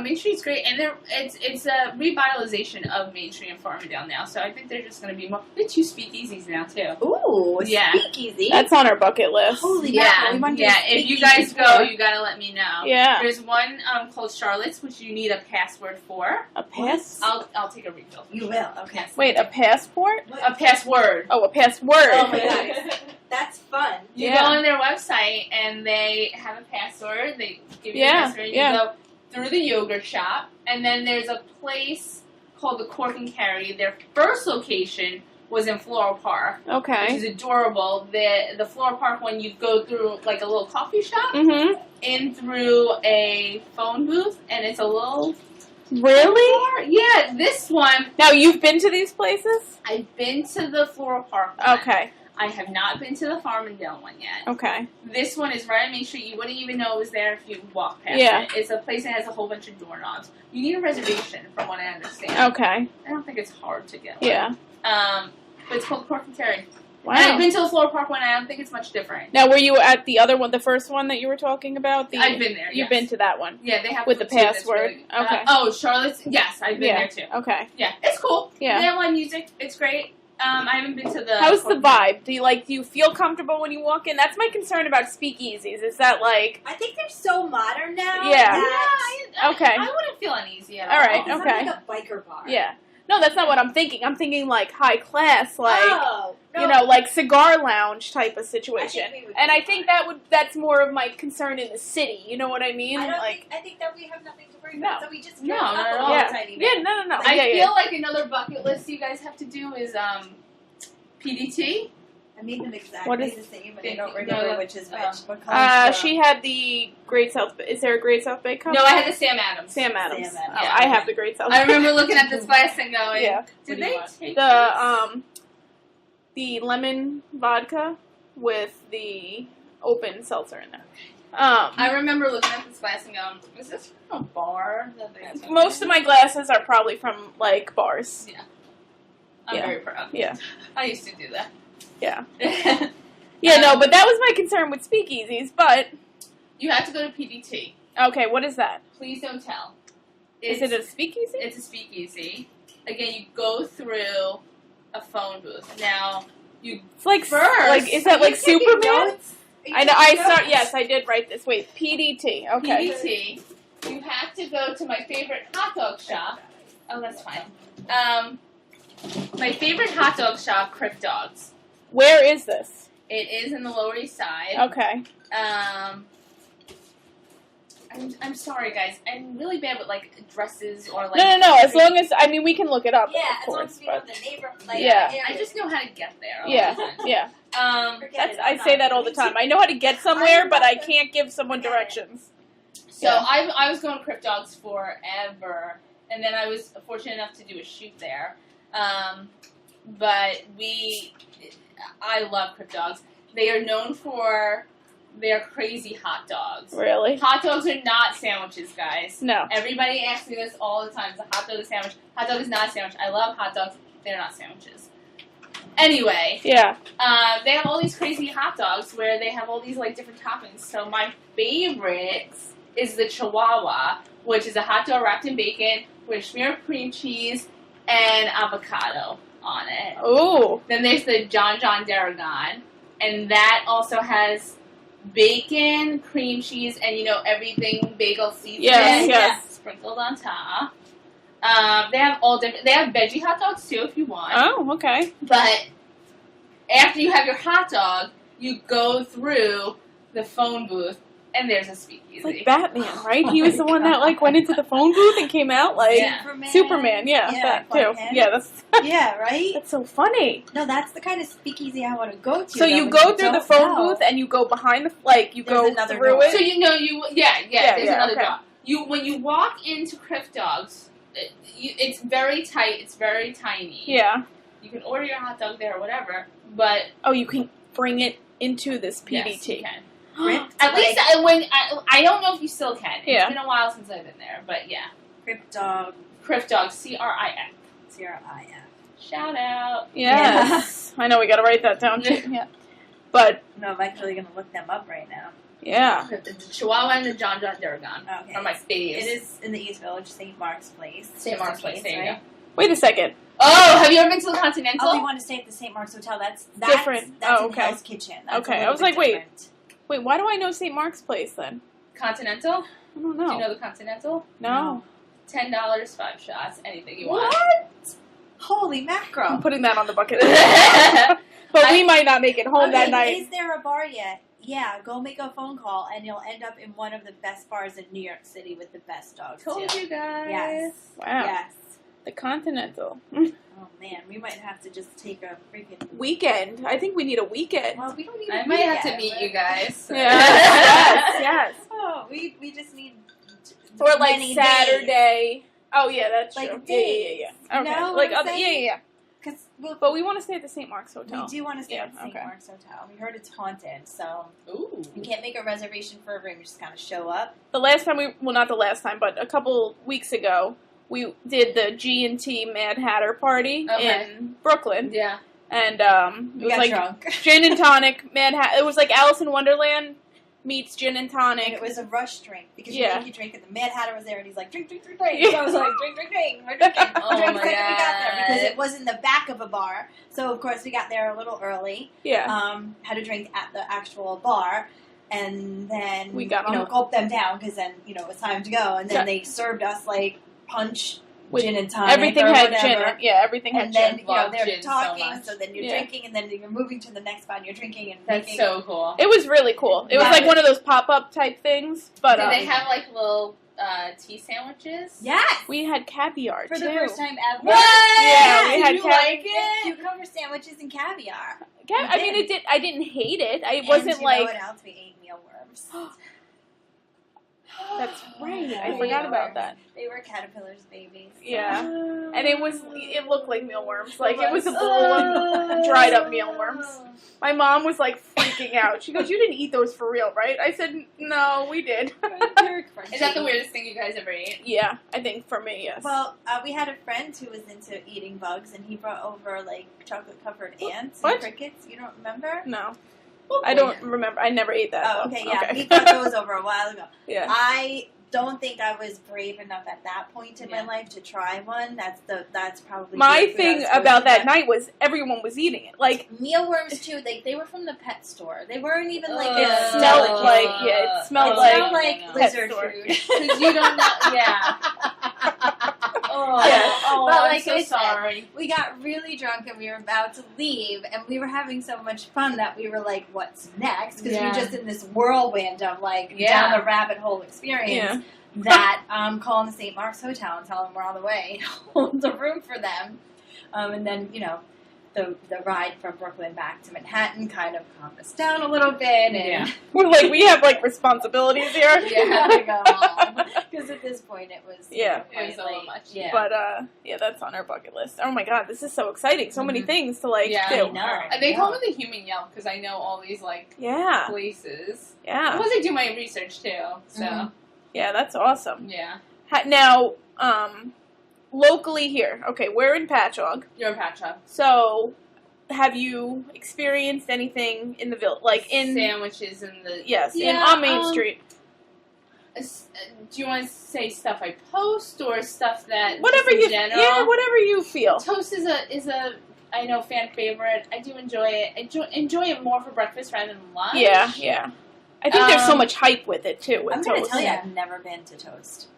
C: Main Street's great, and it's a revitalization of Main Street and Farmingdale now. So I think they're just going to be more. We have 2 speakeasies now too.
B: Ooh,
C: Yeah.
B: speakeasy.
A: That's on our bucket list.
B: Holy
C: Yeah,
B: mackerel, we want to do a
C: If you
B: speakeasy
C: guys go,
B: tour.
C: you got to let me know.
A: Yeah.
C: There's one called Charlotte's, which you need a password for.
A: A pass?
C: I'll take a refill.
B: You will, okay.
A: Wait, a passport?
C: A password.
A: Oh, a password.
B: Oh my God. That's fun.
C: You go on their website and they have a password. They give you a password. And you go through the yogurt shop, and then there's a place called the Cork and Carry. Their first location was in Floral Park,
A: Okay.
C: which is adorable. The Floral Park one, you go through like a little coffee shop, in through a phone booth, and it's a little.
A: Really?
C: Yeah, this one.
A: Now, you've been to these places?
C: I've been to the Floral Park one.
A: Okay.
C: I have not been to the Farmingdale one yet.
A: Okay.
C: This one is right on Main Street. You wouldn't even know it was there if you walked past
A: Yeah.
C: it. It's a place that has a whole bunch of doorknobs. You need a reservation, from what I understand.
A: Okay.
C: I don't think it's hard to get one.
A: Yeah.
C: But it's called Cork and Carry.
A: Wow.
C: And I've been to the Floral Park one, and I don't think it's much different.
A: Now, were you at the other one, the first one that you were talking about?
C: I've been there,
A: You've
C: yes.
A: been to that one?
C: Yeah, they have
A: With the
C: food too that's
A: password?
C: really-
A: Okay.
C: Charlotte's? Yes, I've been there too.
A: Okay.
C: Yeah, it's cool.
A: Yeah.
C: They have live music. It's great. I haven't been to the...
A: How's the vibe? Do you feel comfortable when you walk in? That's my concern about speakeasies. Is that like...
B: I think they're so modern now.
A: Yeah.
C: Okay. I wouldn't feel uneasy at all.
A: All right,
B: It's
A: okay.
B: not like a biker bar.
A: Yeah. No, that's not what I'm thinking. I'm thinking like high class, like...
B: Oh, no.
A: You know, like cigar lounge type of situation.
B: I think we would
A: And
B: be
A: I think
B: fine.
A: that's more of my concern in the city. You know what I mean?
B: I think that we have nothing to worry about. So we just
C: No,
B: dress up
C: not at
B: a
C: all.
B: little tiny bit.
A: Yeah, no.
C: I feel like another bucket list you guys have to do is PDT.
B: I made them exactly
A: What is-
B: the same, but I don't remember which is which. What color is
A: She had the Great South. Is there a Great South Bay cup?
C: No, I had the Sam Adams.
A: Sam Adams.
B: Sam Adams.
A: Oh,
C: Yeah.
A: I have the Great South.
C: I remember looking at this glass and going,
A: Yeah.
C: did
B: What do you
C: they
B: want?
C: take
A: The lemon vodka with the open seltzer in there.
C: I remember looking at this glass and going, is this from a bar? That they took
A: Most
C: in?
A: of my glasses are probably from like bars.
C: I'm
A: Yeah.
C: very proud.
A: Yeah.
C: I used to do that.
A: Yeah. Yeah, no, but that was my concern with speakeasies. But
C: You have to go to PDT.
A: okay, what is that?
C: Please don't tell.
A: Is it a speakeasy?
C: It's a speakeasy. Again, you go through a phone booth. Now,
A: It's like
C: First,
A: like is that
B: Are you
A: like
B: taking
A: Superman?
B: notes?
A: I know. I start. Yes, I did write this. Wait, PDT. Okay.
C: PDT, you have to go to my favorite hot dog shop. Oh, that's fine. My favorite hot dog shop, Crip Dogs.
A: Where is this?
C: It is in the Lower East Side.
A: Okay.
C: I'm sorry, guys. I'm really bad with like addresses or like.
A: No. As long as we can look it up.
B: Yeah,
A: of
B: as long
A: course.
B: as we know
A: But
B: the neighbor.
A: Yeah.
B: area.
C: I just know how to get there.
A: yeah, yeah.
B: Forget
A: That's
B: it,
A: I
B: I'm
A: say
B: not.
A: that all the time. I know how to get somewhere, but I can't give someone directions.
C: So I was going Crip Dogs forever, and then I was fortunate enough to do a shoot there. But I love Crip Dogs. They are known for their crazy hot dogs.
A: Really?
C: Hot dogs are not sandwiches, guys.
A: No.
C: Everybody asks me this all the time. Is a hot dog a sandwich? Hot dog is not a sandwich. I love hot dogs. They're not sandwiches. Anyway,
A: Yeah.
C: they have all these crazy hot dogs where they have all these like different toppings. So my favorite is the Chihuahua, which is a hot dog wrapped in bacon with a smear of cream cheese and avocado on it.
A: Ooh.
C: Then there's the John D'Aragon, and that also has bacon, cream cheese, and everything bagel seasoning
A: Yes.
C: sprinkled on top. They have all different. They have veggie hot dogs too, if you want.
A: Oh, okay.
C: But after you have your hot dog, you go through the phone booth, and there's a speakeasy.
A: It's like Batman, right? He was the one that like went into the phone booth and came out like
C: Yeah.
A: Superman. Yeah, that too.
B: Clark Kent.
A: Yeah, that's
B: Yeah, right?
A: that's so funny.
B: No, that's the kind of speakeasy I want to go to.
A: So you go through the phone booth and you go behind the you
B: There's
A: go
B: another
A: through
B: door.
A: it.
C: So there's another
A: okay.
C: door. When you walk into Crip Dogs, it's very tight. It's very tiny.
A: Yeah.
C: You can order your hot dog there or whatever, but
A: Oh, you can bring it into this PDT.
C: yes, you can.
B: Crypt,
C: At least I don't know if you still can.
A: Yeah.
C: It's been a while since I've been there, but yeah.
B: Crypt Dog,
C: Crip Dogs, CRIF.
B: CRIF.
C: Shout out.
A: Yes. I know we got to write that down too. Yeah. But
B: No, I'm actually going to look them up right now.
A: yeah.
C: The Chihuahua and the John D'Aragon
B: Okay.
C: are my faves.
B: It is in the East Village, St. Mark's Place.
C: St. Mark's Place. There you go.
A: Wait a second.
C: Oh, have you ever been to the Continental?
B: Oh, we want to stay at the St. Mark's Hotel. That's
A: Different.
B: That's
A: Oh,
B: in
A: okay.
B: Hell's Kitchen. That's
A: Okay,
B: a
A: I
B: little
A: was
B: bit
A: like, wait.
B: different.
A: Wait, why do I know St. Mark's Place then?
C: Continental?
A: I don't know.
C: Do you know the Continental?
A: No.
C: $10, 5 shots, anything you want.
B: What? Holy mackerel.
A: I'm putting that on the bucket list. But we might not make it home that night.
B: Is there a bar yet? Yeah, go make a phone call and you'll end up in one of the best bars in New York City with the best dogs.
C: Told
B: too.
C: you guys.
B: Yes.
A: Wow.
B: Yes.
A: The Continental.
B: Oh man, we might have to just take a freaking.
A: Weekend. I think we need a weekend.
B: Well, we don't need.
C: I
B: a
C: might have to
B: weekend,
C: meet
B: but-
C: you guys.
A: Yes.
B: Oh, we just need.
A: Or like
B: many
A: Saturday. Oh yeah, that's true.
B: Like
A: Yeah.
B: days.
A: Okay.
B: know
A: Like
B: what I'm
A: other.
B: saying?
A: Yeah.
B: Because we'll,
A: But we want to stay at the St. Mark's Hotel.
B: we do want to stay
A: Yeah,
B: at St.
A: okay.
B: Mark's Hotel. We heard it's haunted, so
C: Ooh.
B: you can't make a reservation for a room. You just kind of show up.
A: The last time not the last time, but a couple weeks ago, we did the G&T Mad Hatter party
C: Okay.
A: in Brooklyn,
C: Yeah.
A: and
B: We
A: it was
B: got
A: like
B: drunk.
A: gin and tonic Mad Hatter. It was like Alice in Wonderland meets gin and tonic.
B: And it was a rush drink because
A: Yeah.
B: you make you drink, and the Mad Hatter was there, and he's like, drink, drink, drink, drink. So I was like, drink, drink, drink. We're drinking.
C: Oh
B: We're drinking
C: my
B: the second we got there because
C: God.
B: it was in the back of a bar. So of course we got there a little early.
A: Yeah.
B: Had a drink at the actual bar, and then
A: We got on the-
B: gulped them down because then it was time to go, and then
A: Yeah.
B: they served us like punch
A: With
B: gin and tonic.
A: Everything
B: or
A: had
B: whatever.
A: gin. Yeah, everything had
B: And then
A: gin.
B: they're
C: gin so
B: talking,
C: much.
B: so then you're
A: Yeah.
B: drinking, and then you're moving to the next spot. And you're drinking and
C: That's
B: drinking.
C: so cool.
A: It was really cool. It was like one of those pop-up type things. But
C: Did they have like little tea sandwiches?
B: Yes,
A: we had caviar
B: for
A: too.
B: the first time ever.
C: What?
A: Yeah, we
C: Did
A: had
C: you like it?
B: Cucumber sandwiches and caviar.
A: I mean, it did. I didn't hate it. It
B: And
A: wasn't
B: you
A: like.
B: know what else? We ate mealworms.
A: That's right.
B: Yeah,
A: I forgot about that.
B: They were caterpillars' babies.
A: Yeah, and it looked like mealworms. Like it was a bowl of dried up mealworms. My mom was like freaking out. She goes, "You didn't eat those for real, right?" I said, "No, we did."
C: Is that the weirdest thing you guys ever ate?
A: Yeah, I think for me, yes.
B: Well, we had a friend who was into eating bugs, and he brought over like chocolate-covered ants
A: What?
B: and crickets. You don't remember?
A: No, I don't remember. I never ate that.
B: Oh,
A: though.
B: okay, yeah. He brought those over a while ago.
A: Yeah.
B: I don't think I was brave enough at that point in my
C: Yeah.
B: life to try one. That's probably
A: My
B: the food I
A: thing
B: was supposed
A: about
B: to
A: that
B: have.
A: night was everyone was eating it. Like
B: Mealworms too. They were from the pet store. They weren't even like
A: it
B: the
A: smelled
B: delicate-
A: like it smelled
B: It
A: like
B: smelled like
C: no.
B: lizard
A: Pet store.
B: food.
C: Because you don't know. Yeah. Oh,
A: Yeah.
C: oh
B: But
C: I'm
B: like
C: so
B: I said,
C: sorry.
B: We got really drunk and we were about to leave, and we were having so much fun that we were like, "What's next?" Because we
C: Yeah.
B: were just in this whirlwind of like
C: Yeah.
B: down the rabbit hole experience.
A: yeah.
B: That calling the St. Mark's Hotel and telling them we're on the way, hold the room for them, and then the ride from Brooklyn back to Manhattan kind of calmed us down a little bit, and
C: Yeah.
A: We're like we have like responsibilities here.
B: we had to go home because at this point it was
A: Yeah.
C: It was a little much.
B: Yeah.
A: But yeah, that's on our bucket list. Oh my god, this is so exciting! So many
B: Mhm.
A: things to like
C: Yeah,
A: do.
B: I know.
C: They call me the human Yelp because I know all these like
A: Yeah,
C: places.
A: yeah,
C: Plus, I do my research too. So
B: Mhm.
A: yeah. That's awesome.
C: yeah,
A: Now, locally here. Okay, we're in Patchogue.
C: you're a patch up.
A: So, have you experienced anything in the village, like in
C: Sandwiches in the
A: yes,
C: Yeah,
A: on Main Street?
C: Do you want to say stuff I post or stuff that
A: Whatever
C: just in
A: you,
C: general?
A: yeah, whatever you feel.
C: Toast is a I know fan favorite. I do enjoy it. I enjoy it more for breakfast rather than lunch.
A: Yeah, yeah. I think there's so
C: Um,
A: much hype with it too. With
B: I'm going to
A: toast.
B: tell you, I've never been to Toast.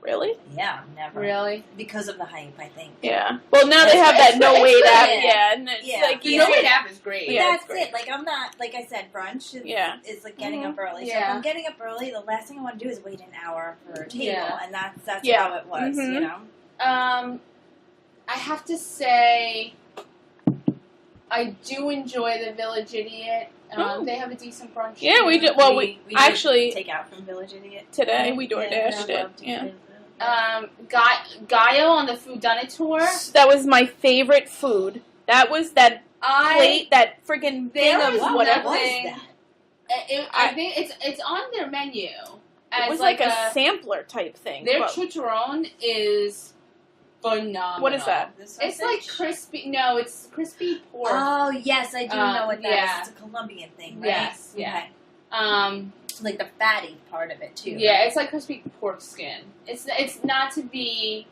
A: Really?
B: Yeah, never.
C: Really?
B: Because of the hype, I think.
A: Yeah. Well, now they
C: It's-
A: have that
C: it's-
A: no
C: it's
A: wait
C: good.
A: app. Yeah, and it's
B: Yeah.
A: like
C: The
A: you
C: No
A: know,
C: Wait app is great.
B: But
A: Yeah,
B: that's
A: it's great.
B: it. Like, I'm not, like I said, brunch is like getting
A: Mhm.
B: up early. So
C: Yeah.
B: if I'm getting up early, the last thing I want to do is wait an hour for a table.
C: Yeah.
B: And that's
A: Yeah.
B: how it was,
A: Mhm.
B: you know?
C: I have to say, I do enjoy the Village Idiot.
A: Oh.
C: They have a decent brunch.
A: Yeah, we
C: too.
A: do. Well, we
B: did
A: actually
B: take out from Village Idiot.
A: today we DoorDashed
B: Yeah, I
A: it.
B: loved
A: Yeah.
C: Gaio on the Food Done It tour.
A: That was my favorite food. That was that
C: I
A: plate, that freaking thing
C: There
A: of
C: was
A: whatever.
C: nothing-
B: What was
C: I think it's on their menu.
A: It was like a sampler type thing.
C: Their
A: but-
C: chicharron is phenomenal.
A: What is that?
B: that?
C: It's like crispy. No, it's crispy pork.
B: Oh, yes, I do know what that is.
C: yeah.
B: It's a Colombian thing, right?
C: Yes, yeah.
B: Okay.
C: Um,
B: Like the fatty part of it, too.
C: yeah,
B: right?
C: it's like crispy pork skin. It's not to be.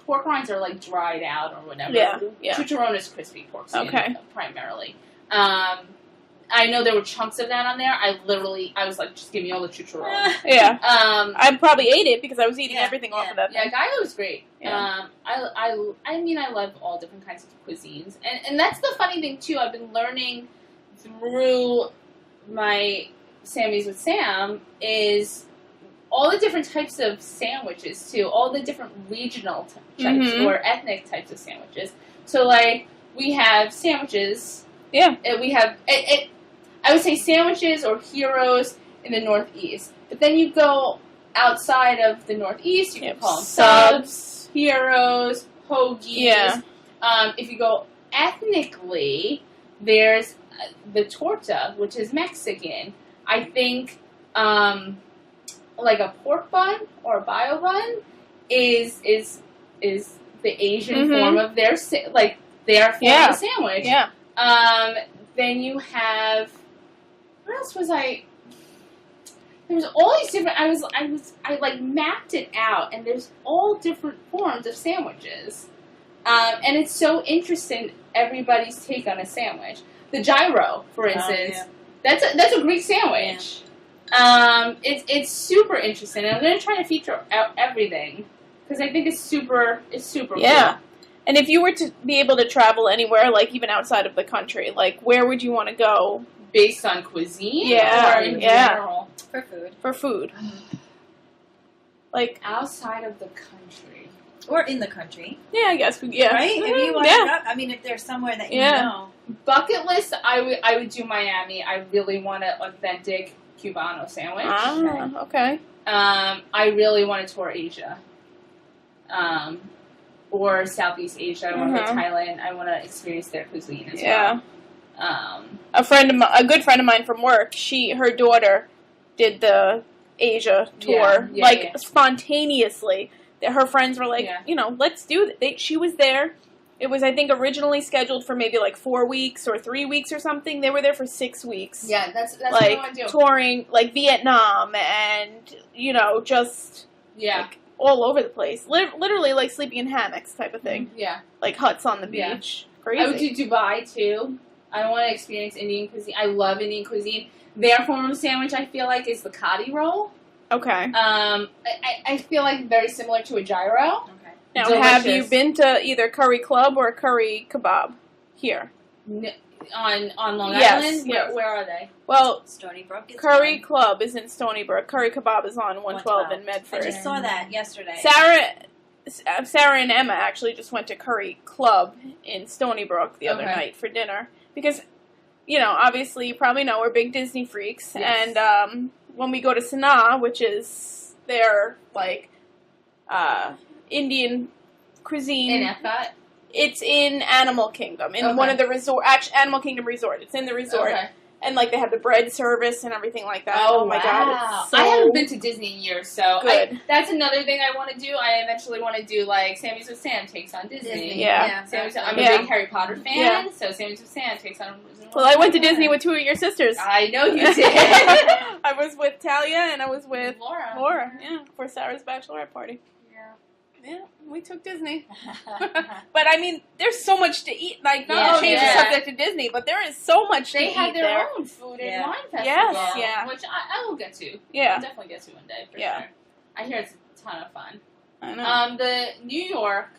C: Pork rinds are like dried out or whatever.
A: Yeah, yeah.
C: Chicharron is crispy pork skin
A: Okay.
C: primarily. I know there were chunks of that on there. I was like, just give me all the chicharron.
A: Yeah.
C: Um,
A: I probably ate it because I was eating
B: Yeah,
A: everything off
B: yeah.
A: of that
C: yeah,
A: thing.
C: Gaio was great.
A: Yeah.
C: I mean, I love all different kinds of cuisines, and that's the funny thing too. I've been learning through my Sammies with Sam is all the different types of sandwiches too, all the different regional types
A: Mhm.
C: or ethnic types of sandwiches. So like we have sandwiches.
A: Yeah.
C: And we have I would say sandwiches or heroes in the Northeast, but then you go outside of the Northeast, you can
A: Yep.
C: call them subs, heroes, hoagies.
A: Yeah.
C: If you go ethnically, there's the torta, which is Mexican. I think like a pork bun or a bio bun is the Asian
A: Mhm.
C: form of their form
A: Yeah.
C: of sandwich.
A: Yeah.
C: Then you have what else was I? There was all these different. I like mapped it out, and there's all different forms of sandwiches, and it's so interesting. Everybody's take on a sandwich. The gyro, for instance,
B: yeah.
C: that's a Greek sandwich. It's super interesting, and I'm going to try to feature out everything. because I think it's super
A: Yeah.
C: cool.
A: And if you were to be able to travel anywhere, like even outside of the country, like where would you want to go?
C: Based on cuisine?
A: Yeah,
C: Or in
A: yeah.
C: general?
B: For food.
A: For food. Like,
C: Outside of the country.
B: Or in the country.
A: yeah, I guess. Yeah.
B: Right? If you want
A: Yeah.
B: to, I mean, if there's somewhere that you
A: Yeah.
B: know.
C: Bucket list, I would do Miami. I really want an authentic Cubano sandwich.
A: Ah, okay.
C: I really want to tour Asia. Or Southeast Asia. I want to go to Thailand. I want to experience their cuisine as well.
A: A good friend of mine from work, her daughter did the Asia tour, spontaneously. Her friends were like, let's do it. She was there. It was, I think, originally scheduled for maybe like 4 weeks or 3 weeks or something. They were there for 6 weeks.
C: Yeah, that's
A: like
C: what I want to do.
A: Touring like Vietnam and just like, all over the place. Literally like sleeping in hammocks type of thing.
C: Yeah,
A: like huts on the beach. Crazy.
C: I would do Dubai too. I want to experience Indian cuisine. I love Indian cuisine. Their form of sandwich, I feel like, is the kati roll.
A: Okay.
C: I feel like very similar to a gyro.
B: Okay.
A: Now,
C: Delicious.
A: have you been to either Curry Club or Curry Kebab here?
C: On Long
A: Yes,
C: Island?
A: yes.
C: Where are they?
A: Well,
B: Stony Brook.
A: Curry Club is in Stony Brook. Curry Kebab is on 112 in Medford.
B: I just saw that yesterday.
A: Sarah and Emma actually just went to Curry Club in Stony Brook the other night for dinner. Because, obviously you probably know we're big Disney freaks.
C: Yes.
A: And when we go to Sanaa, which is their, Indian cuisine.
C: In Epcot?
A: It's in Animal Kingdom, in one of the resort. Actually, Animal Kingdom Resort. It's in the resort, and they have the bread service and everything like that. Oh my god! It's so
C: I haven't been to Disney in years, so
A: good.
C: That's another thing I want to do. I eventually want to do Sammies with Sam takes on Disney.
A: Yeah.
C: I'm a big Harry Potter fan, so Sammies with Sam takes on.
A: Well, I went to Disney with 2 of your sisters.
C: I know you did.
A: I was with Talia and I was with Laura. Yeah, for Sarah's bachelorette party. Yeah, we took Disney. But I mean, there's so much to eat. Not to change the subject to Disney, but there is so much to eat.
C: They have their own food and wine festival.
A: Yes,
C: which I will get to.
A: Yeah.
C: I'll definitely get to one day, for sure. I hear it's a ton of fun.
A: I know.
C: The New York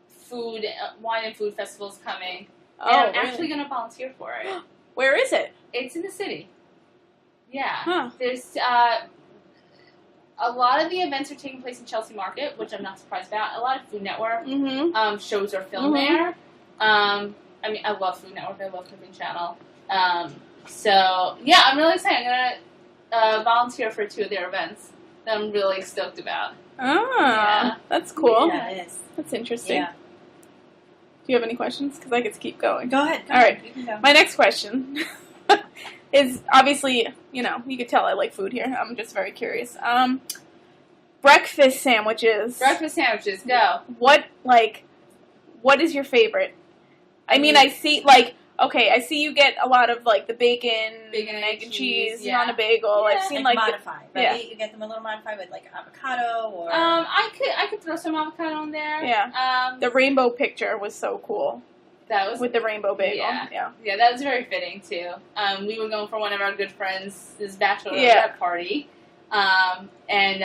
C: food, wine and food festival is coming.
A: Oh,
C: and I'm
A: really?
C: actually going to volunteer for it.
A: Where is it?
C: It's in the city. Yeah.
A: Huh.
C: There's a lot of the events are taking place in Chelsea Market, which I'm not surprised about. A lot of Food Network shows are filmed there. I mean, I love Food Network. I love Cooking Channel. So, yeah, I'm really excited. I'm going to volunteer for 2 of their events that I'm really stoked about.
A: That's cool.
B: Yeah, it is.
A: That's interesting.
B: Yeah.
A: Do you have any questions? Because I could keep going.
B: Go ahead.
A: All right.
B: You can go.
A: My next question is obviously, you could tell I like food here. I'm just very curious. Breakfast sandwiches.
C: Breakfast sandwiches, go.
A: What is your favorite? I mean, I see, I see you get a lot of, the bacon and egg and cheese on a bagel.
B: Yeah.
A: I've seen,
B: modified, right? Yeah. You get them a little modified with, avocado or...
C: I could throw some avocado on there.
A: Yeah. The rainbow picture was so cool.
C: That was...
A: With the rainbow bagel.
C: Yeah, that was very fitting, too. We were going for one of our good friends' bachelorette party. And,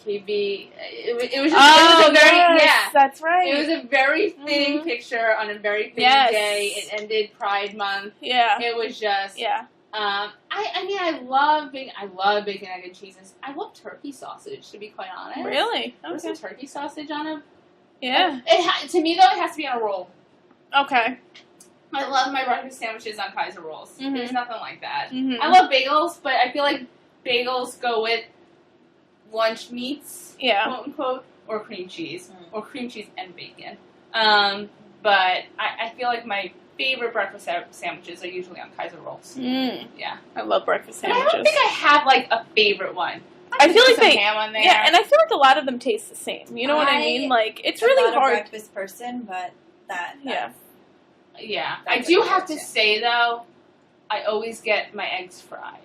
C: KB, it was just...
A: that's right.
C: It was a very fitting picture on a very fitting day. It ended Pride Month.
A: Yeah.
C: It was just... Yeah. I love bacon, egg, and cheeses. I love turkey sausage, to be quite honest.
A: Really?
C: Okay. Some turkey sausage on a...
A: Yeah.
C: To me, though, it has to be on a roll.
A: Okay.
C: I love my breakfast sandwiches on Kaiser rolls. There's nothing like that. I love bagels, but I feel like bagels go with lunch meats, quote unquote, or cream cheese, or cream cheese and bacon. But I feel like my favorite breakfast sandwiches are usually on Kaiser rolls. Yeah,
A: I love breakfast sandwiches.
C: I don't think I have a favorite one.
A: I feel like they
C: ham on there.
A: Yeah, and I feel like a lot of them taste the same. You know what I mean? It's really hard.
B: I'm not a breakfast person, but
C: yeah. I do have to say though, I always get my eggs fried.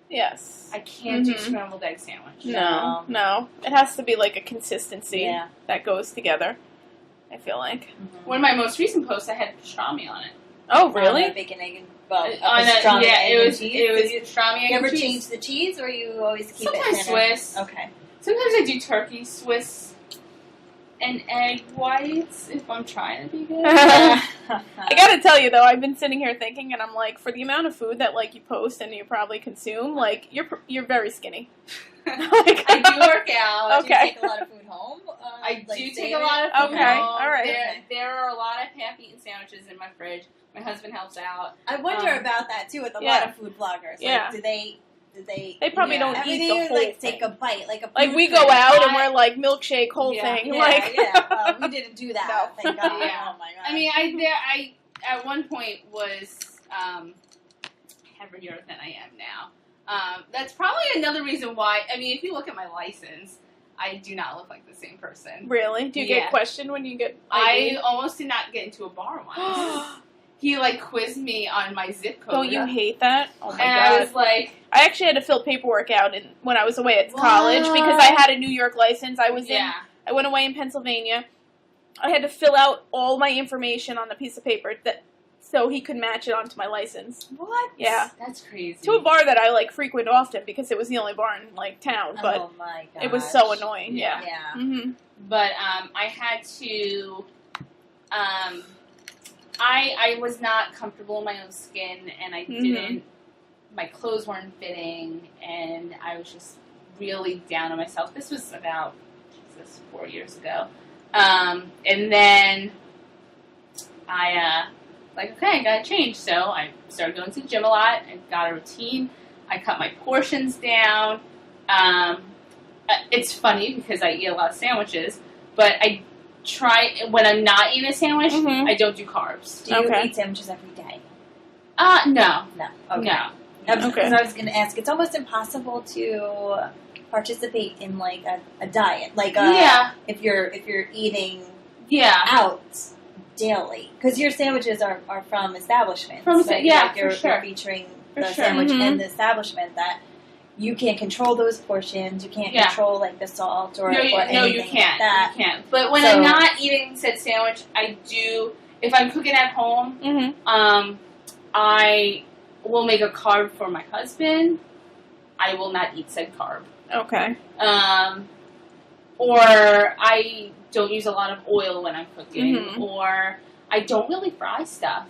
A: Yes.
C: I can't do scrambled egg sandwich.
A: No. It has to be a consistency that goes together, I feel like.
C: One of my most recent posts, I had pastrami on it.
A: Oh, really?
B: Bacon, egg, and
C: pastrami,
B: egg and cheese.
C: It was pastrami, egg,
B: you ever
C: and cheese.
B: change the cheese, or you always keep
C: Sometimes
B: it?
C: Swiss.
B: Okay.
C: Sometimes I do turkey Swiss. and egg whites if I'm trying to be good.
A: I gotta tell you though, I've been sitting here thinking, and I'm like, for the amount of food that like you post and you probably consume, like you're very skinny.
C: Like, I do work out.
B: Okay. Do you take a lot of food home?
C: I
B: like
C: do take a lot of food
A: Okay,
C: home.
A: all right.
C: There are a lot of half-eaten sandwiches in my fridge. My husband helps out.
B: I wonder about that too with a lot of food bloggers. Like, do they
A: probably don't eat the whole
B: like
A: thing.
B: take a bite, like
A: we go out and we're like milkshake whole thing.
B: Well, we didn't do that.
A: No.
B: Thank God.
C: Yeah.
B: Oh my God.
C: I mean, I at one point was heavier than I am now. That's probably another reason why. I mean, if you look at my license, I do not look like the same person.
A: Really? Do you get questioned when you get?
C: I almost did not get into a bar once. He like quizzed me on my zip code.
A: Don't you hate that? Oh my God!
C: I was like,
A: I actually had to fill paperwork out when I was away at college because I had a New York license. I I went away in Pennsylvania. I had to fill out all my information on a piece of paper so he could match it onto my license.
B: What?
A: Yeah,
C: that's crazy.
A: To a bar that I like frequent often because it was the only bar in like town. But
B: oh my God,
A: it was so annoying. Yeah.
B: Mm-hmm.
C: But I had to. I was not comfortable in my own skin, and I didn't. My clothes weren't fitting, and I was just really down on myself. This was about 4 years ago, and then I like, okay, I gotta change. So I started going to the gym a lot. I got a routine. I cut my portions down. It's funny because I eat a lot of sandwiches, but I try when I'm not eating a sandwich, I don't do carbs.
B: Do you eat sandwiches every day?
C: No.
B: Okay.
C: No.
B: Because I was going to ask, it's almost impossible to participate in like a diet, like if you're eating out daily, because your sandwiches are from establishments. You're featuring the sandwich and the establishment that. You can't control those portions. You can't control like the salt or anything
C: you can't.
B: like that.
C: You can't. But when I'm not eating said sandwich, I do. If I'm cooking at home, I will make a carb for my husband. I will not eat said carb.
A: Okay.
C: Or I don't use a lot of oil when I'm cooking, or I don't really fry stuff.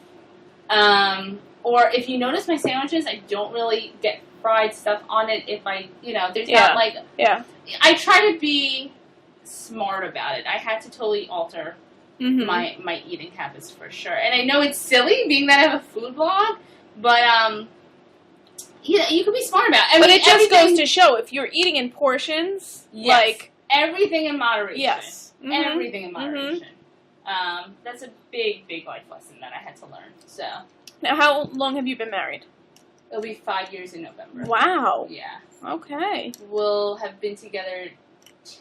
C: Or if you notice my sandwiches, I don't really get fried stuff on it if I, there's not like...
A: Yeah.
C: I try to be smart about it. I had to totally alter my eating habits for sure. And I know it's silly, being that I have a food blog, but, you can be smart about it.
A: But it just goes to show, if you're eating in portions, like...
C: Everything in moderation.
A: Yes.
C: Everything in moderation. That's a big, big life lesson that I had to learn, so...
A: Now, how long have you been married?
C: It'll be 5 years in November.
A: Wow.
C: Yeah.
A: Okay.
C: We'll have been together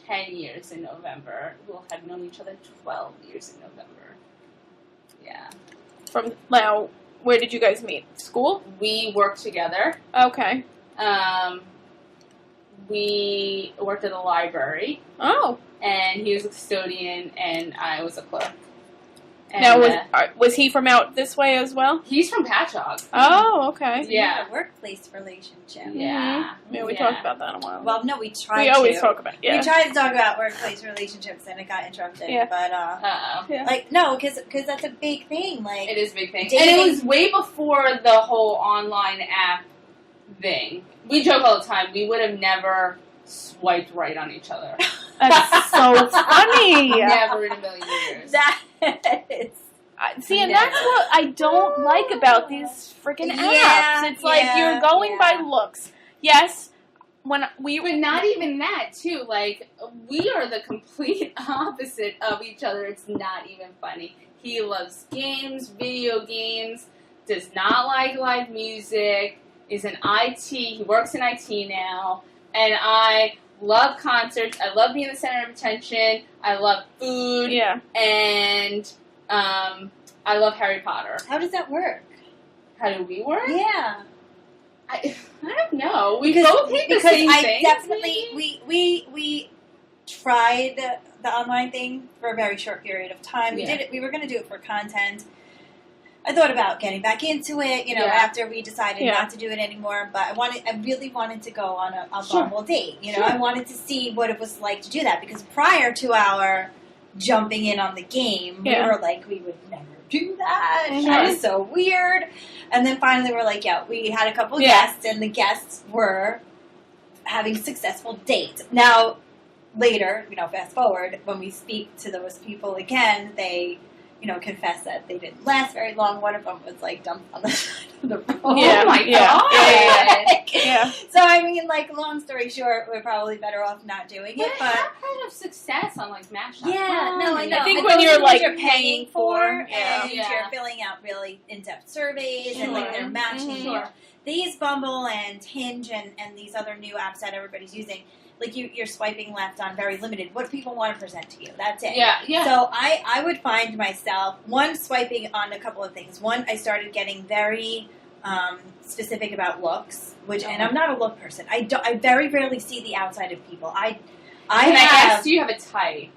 C: 10 years in November. We'll have known each other 12 years in November. Yeah.
A: From now, where did you guys meet? School?
C: We worked together.
A: Okay.
C: We worked at a library.
A: Oh.
C: And he was a custodian, and I was a clerk. And,
A: now, was he from out this way as well?
C: He's from Patchogue.
A: Oh, okay.
B: Yeah, workplace relationship.
C: Yeah.
A: Yeah, we talked about that a while ago.
B: Well, no, we tried to.
A: We always talk about it. Yeah.
B: We tried to talk about workplace relationships, and it got interrupted.
A: Yeah.
B: But, like, no, because that's a big thing. Like,
C: it is a big thing.
B: Dating.
C: And it was way before the whole online app thing. We joke all the time. We would have never swiped right on each other.
A: That's so funny.
C: Never in a million years.
B: That is.
A: See, and that's what I don't like about these freaking apps. It's like you're going by looks. Yes, when we
C: but not even that too. Like, we are the complete opposite of each other. It's not even funny. He loves games, video games, does not like live music, is in IT. He works in IT now, and I love concerts. I love being the center of attention. I love food.
A: Yeah.
C: And I love Harry Potter.
B: How does that work?
C: How do we work?
B: Yeah.
C: I don't know. We both hate the same thing.
B: Definitely, we tried the online thing for a very short period of time. We did it. We were going to do it for content. I thought about getting back into it, after we decided not to do it anymore. But I really wanted to go on a formal date. I wanted to see what it was like to do that, because prior to our jumping in on the game.
A: Yeah.
B: We were like, we would never do that.
A: Mhm.
B: That is so weird. And then finally we're like, yeah, we had a couple of
A: Yeah.
B: guests, and the guests were having successful dates. Now, later, fast forward, when we speak to those people again, they, confess that they didn't last very long. One of them was, like, dumped on the side of the road.
A: Yeah.
C: Oh my
A: Yeah.
C: God.
A: Yeah. Yeah.
B: So, I mean, like, long story short, we're probably better off not doing it,
C: But I
B: but...
C: have heard of success on like Match.com.
B: Yeah, no, I know.
A: I think
B: But
A: when
B: those
A: you're,
B: are the ones
A: like,
B: you're
A: paying for, yeah.
B: and
C: Yeah.
B: you're filling out really in-depth surveys, and, like, they're
C: Sure.
B: matching
A: Mhm.
B: you.
C: Sure.
B: These Bumble and Hinge and these other new apps that everybody's using, like, you're swiping left on very limited. What do people want to present to you? That's it.
C: Yeah, yeah.
B: So I would find myself, one, swiping on a couple of things. One, I started getting very specific about looks, and I'm not a look person. I very rarely see the outside of people.
C: Can I ask, do you have a type?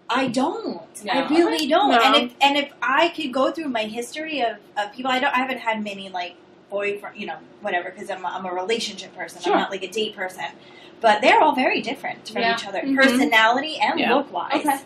B: I don't.
C: No.
B: I really don't.
A: No.
B: And if I could go through my history of people, I haven't had many, like, boyfriend, whatever, because I'm a relationship person.
C: Sure.
B: I'm not like a date person. But they're all very different from
C: Yeah.
B: each other,
A: Mhm.
B: personality and
A: Yeah.
B: look-wise.
C: Okay.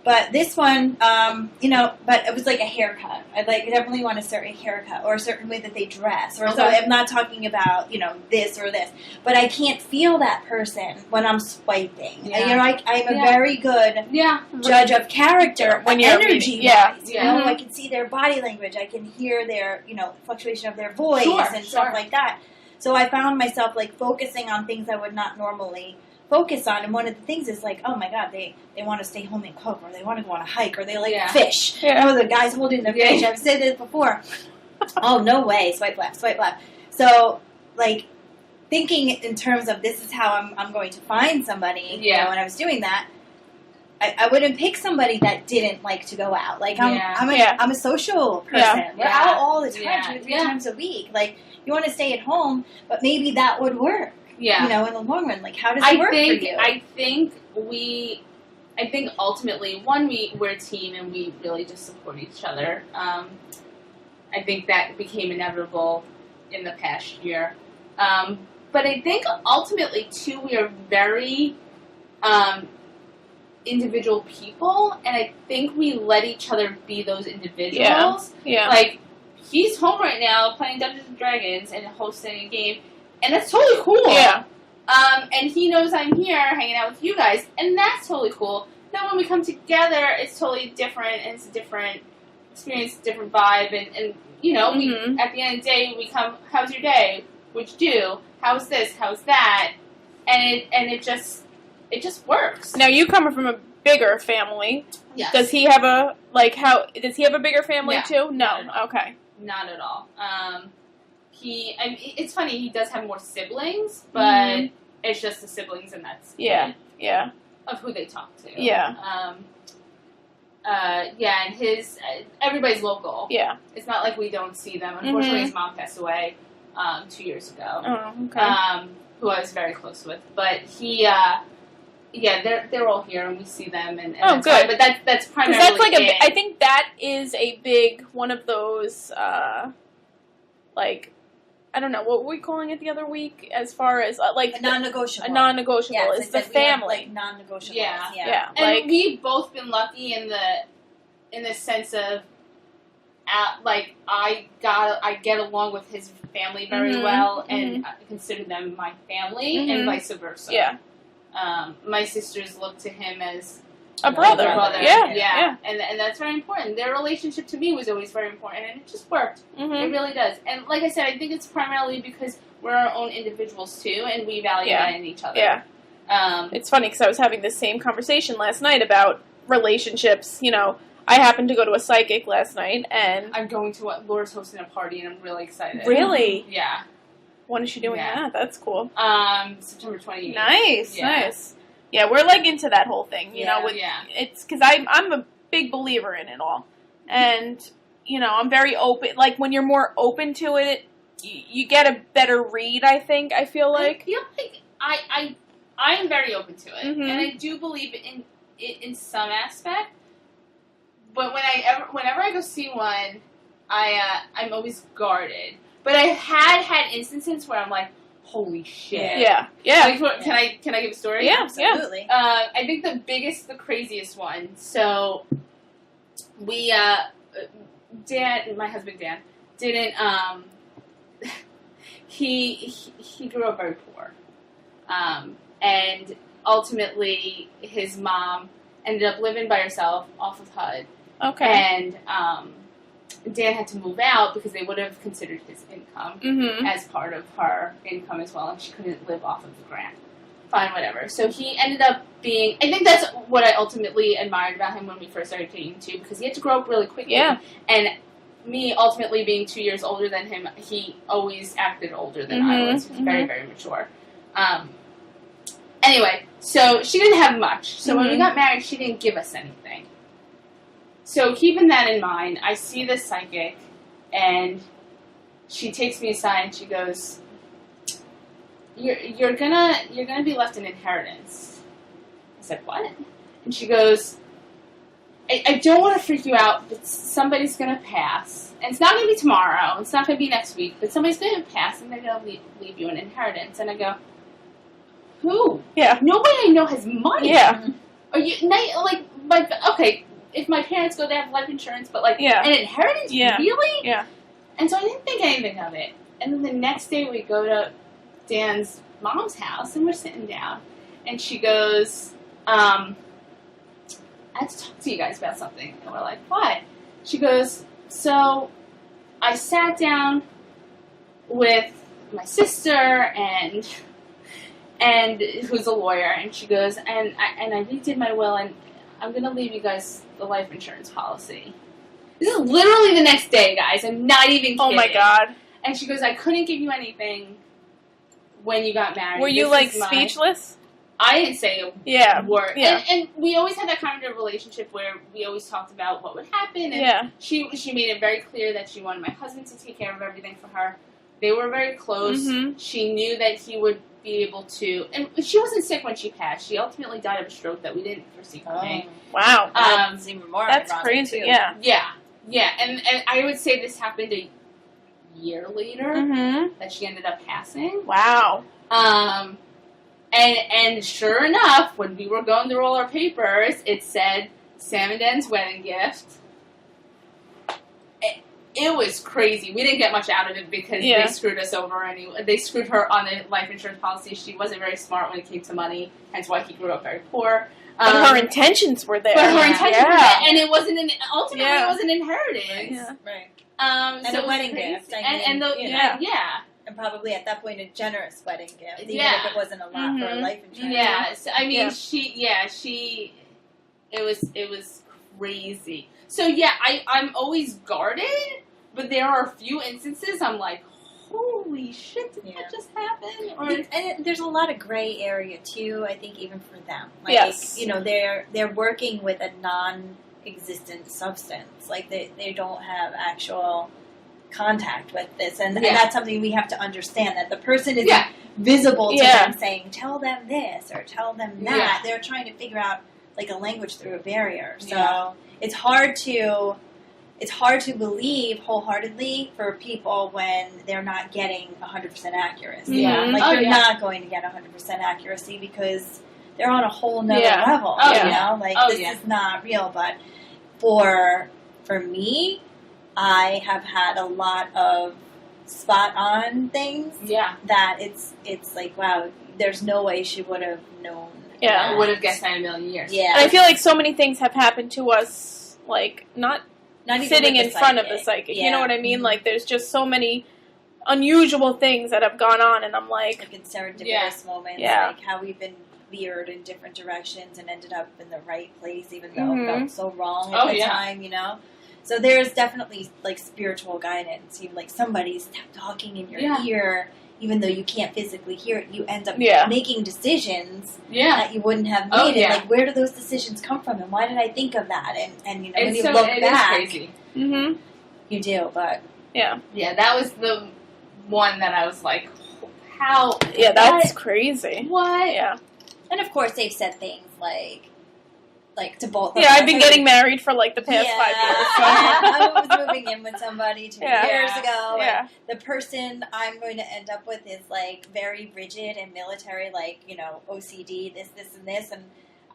B: But this one, but it was like a haircut. I definitely want a certain haircut or a certain way that they dress. Or so
C: Okay.
B: I'm not talking about, this or this. But I can't feel that person when I'm swiping.
C: Yeah.
B: I'm a
C: Yeah.
B: very good
C: Yeah.
B: judge of character
A: When you're
B: energy
A: meeting- yeah.
B: wise.
C: Yeah.
B: I can see their body language. I can hear their, fluctuation of their voice
C: Sure,
B: and stuff
C: sure.
B: like that. So I found myself, like, focusing on things I would not normally focus on. And one of the things is, like, oh my God, they want to stay home and cook, or they want to go on a hike, or they like
C: Yeah.
B: fish.
A: Yeah.
B: The guy's holding the
C: Yeah.
B: fish. I've said this before. Oh, no way. Swipe left, swipe left. So, like, thinking in terms of this is how I'm going to find somebody,
C: Yeah.
B: when I was doing that, I wouldn't pick somebody that didn't like to go out. Like, I'm a social person.
A: Yeah.
B: We're
C: Yeah.
B: out all the time,
C: Yeah.
B: 2 or 3
C: Yeah.
B: times a week. Like, you want to stay at home, but maybe that would work.
C: Yeah.
B: In the long run. Like, how does it work for you?
C: I think ultimately, one, we're a team and we really just support each other. I think that became inevitable in the past year. But I think ultimately, too, we are very individual people, and I think we let each other be those individuals.
A: Yeah.
C: Like, he's home right now playing Dungeons and Dragons and hosting a game, and that's totally cool.
A: Yeah.
C: And he knows I'm here hanging out with you guys, and that's totally cool. Then when we come together, it's totally different, and it's a different experience, different vibe, and
A: Mhm.
C: we, at the end of the day, we come, how's your day? What'd you do? How's this? How's that? And it just works.
A: Now you come from a bigger family.
C: Yes.
A: Does he have a does he have a bigger family
C: No,
A: too? No.
C: not at all.
A: Okay.
C: Not at all. It's funny, he does have more siblings, but
A: Mhm.
C: it's just the siblings, and that's
A: Yeah.
C: it
A: Yeah.
C: of who they talk to.
A: Yeah.
C: And his, everybody's local.
A: Yeah.
C: It's not like we don't see them. Unfortunately,
A: Mhm.
C: his mom passed away 2 years ago,
A: Oh, okay.
C: who I was very close with. But he, they're all here, and we see them, and
A: Oh,
C: that's
A: good.
C: fine. But that's
A: Because
C: primarily
A: that's like
C: it.
A: I think that is a big one of those like I don't know what were we calling it the other week as far as like
B: a non-negotiable.
A: a non-negotiable
B: Yes,
A: is
B: I
A: the
B: said we have,
A: family.
B: like, non-negotiables.
C: Yeah.
A: Yeah.
C: And
A: Like
C: we've both been lucky in the sense of, I get along with his family very
A: Mhm,
C: well, and I consider them my family,
A: Mhm.
C: and vice versa.
A: yeah.
C: My sisters look to him as
A: A brother.
C: brother.
A: Yeah.
C: Yeah. And that's very important. Their relationship to me was always very important, and it just worked. It
A: Mhm.
C: really does. And like I said, I think it's primarily because we're our own individuals too, and we value
A: Yeah.
C: that in each other.
A: Yeah. It's funny because I was having this same conversation last night about relationships. I happened to go to a psychic last night, and
C: I'm going to Laura's hosting a party, and I'm really excited.
A: really,
C: Yeah.
A: when is she doing
C: Yeah.
A: that? That's cool.
C: September 28th.
A: Nice,
C: Yeah.
A: nice. Yeah, we're like into that whole thing, you know.
B: Yeah.
A: With
C: Yeah.
A: it's because I'm a big believer in it all, and I'm very open. Like when you're more open to it, you get a better read. I think I feel like
C: I feel like I am very open to it,
A: Mhm.
C: and I do believe in it in some aspect. But whenever I go see one, I'm always guarded. But I had instances where I'm like, holy shit.
A: Yeah.
C: Like, can I give a story?
A: Yeah,
B: Absolutely.
C: I think the craziest one. So we, Dan, my husband Dan, didn't. He grew up very poor, and ultimately his mom ended up living by herself off of HUD.
A: Okay.
C: And Dan had to move out because they would have considered his income as part of her income as well, and she couldn't live off of the grant. Fine, whatever. So he ended up being... I think that's what I ultimately admired about him when we first started dating, too, because he had to grow up really quickly.
A: Yeah.
C: And me, ultimately being 2 years older than him, he always acted older than I was. He was very, very mature. Anyway, so she didn't have much. So when we got married, she didn't give us anything. So keeping that in mind, I see this psychic, and she takes me aside and she goes, "You're gonna be left an inheritance." I said, "What?" And she goes, I don't want to freak you out, but somebody's gonna pass, and it's not gonna be tomorrow. It's not gonna be next week, but somebody's gonna pass, and they're gonna leave you an inheritance." And I go, "Who?"
A: Yeah.
C: Nobody I know has money.
A: Yeah.
C: Are you like okay? If my parents go, they have life insurance, but like an inheritance, really?
A: Yeah.
C: And so I didn't think anything of it. And then the next day we go to Dan's mom's house and we're sitting down, and she goes, "I have to talk to you guys about something." And we're like, "What?" She goes, "So I sat down with my sister and who's a lawyer, and she goes, and I redid my will, and I'm going to leave you guys the life insurance policy." This is literally the next day, guys. I'm not even kidding.
A: Oh, my God.
C: And she goes, "I couldn't give you anything when you got married."
A: Were you, like, speechless?
C: I didn't say a word.
A: Yeah.
C: And we always had that kind of relationship where we always talked about what would happen. And she made it very clear that she wanted my husband to take care of everything for her. They were very close. She knew that he would be able to, and she wasn't sick when she passed. She ultimately died of a stroke that we didn't foresee coming.
A: Wow.
B: That's even more.
A: That's crazy.
B: Too.
C: Yeah. And I would say this happened a year later that she ended up passing.
A: Wow.
C: And sure enough, when we were going through all our papers, it said Sam and Dan's wedding gift. It was crazy. We didn't get much out of it because they screwed us over anyway. They screwed her on the life insurance policy. She wasn't very smart when it came to money, hence why he grew up very poor.
A: But her intentions were there.
C: And it wasn't ultimately it was an inheritance.
B: Yeah. Right.
C: And
B: so a wedding gift. And probably at that point a generous wedding gift, even if it wasn't a lot for life insurance.
C: Yeah. So, I mean, it was crazy. So I'm always guarded, but there are a few instances I'm like, holy shit, did that just happen?
B: And there's a lot of gray area too, I think, even for them. Like,
A: yes.
B: They're working with a non-existent substance. Like they don't have actual contact with this. And that's something we have to understand, that the person is visible to them saying, tell them this or tell them that. Yeah. They're trying to figure out like a language through a barrier. So it's hard to believe wholeheartedly for people when they're not getting 100% accuracy.
C: Yeah.
B: Like you're not going to get 100% accuracy because they're on a whole nother level. You know, like this is not real. But for me, I have had a lot of spot on things. Yeah. That it's like, wow, there's no way she would have known.
C: Yeah, I would have guessed that in a million years.
A: Yeah. And I feel like so many things have happened to us, like not sitting in front of the psychic. Yeah. You know what I mean? Like there's just so many unusual things that have gone on, and I'm like
B: in serendipitous moments, like how we've been veered in different directions and ended up in the right place, even though it felt so wrong at the time, you know? So there's definitely like spiritual guidance. You like somebody's talking in your ear, even though you can't physically hear it. You end up making decisions that you wouldn't have made. And like, where do those decisions come from? And why did I think of that? And you know, when you look back,
C: is crazy.
B: You do. But
C: yeah, that was the one that I was like, how?
A: Yeah, that's crazy.
C: What?
A: Yeah.
B: And of course, they've said things like, like to both.
A: Yeah, I've been getting married for like the past 5 years. So.
B: I was moving in with somebody 2 years ago.
A: Yeah.
B: And the person I'm going to end up with is like very rigid and military, like, you know, OCD, this, and this. And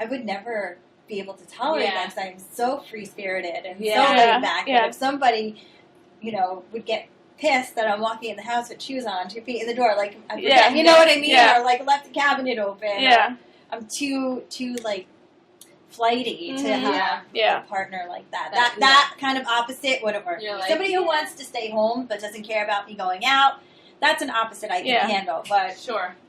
B: I would never be able to tolerate that because I'm so free-spirited and so laid back. And if somebody, you know, would get pissed that I'm walking in the house with shoes on, 2 feet in the door, like, I forget, you know what I mean? Or like left the cabinet open.
A: Yeah.
B: I'm too like flighty to have a partner like that. That kind of opposite, whatever. Like, somebody who wants to stay home but doesn't care about me going out, that's an opposite I can handle. But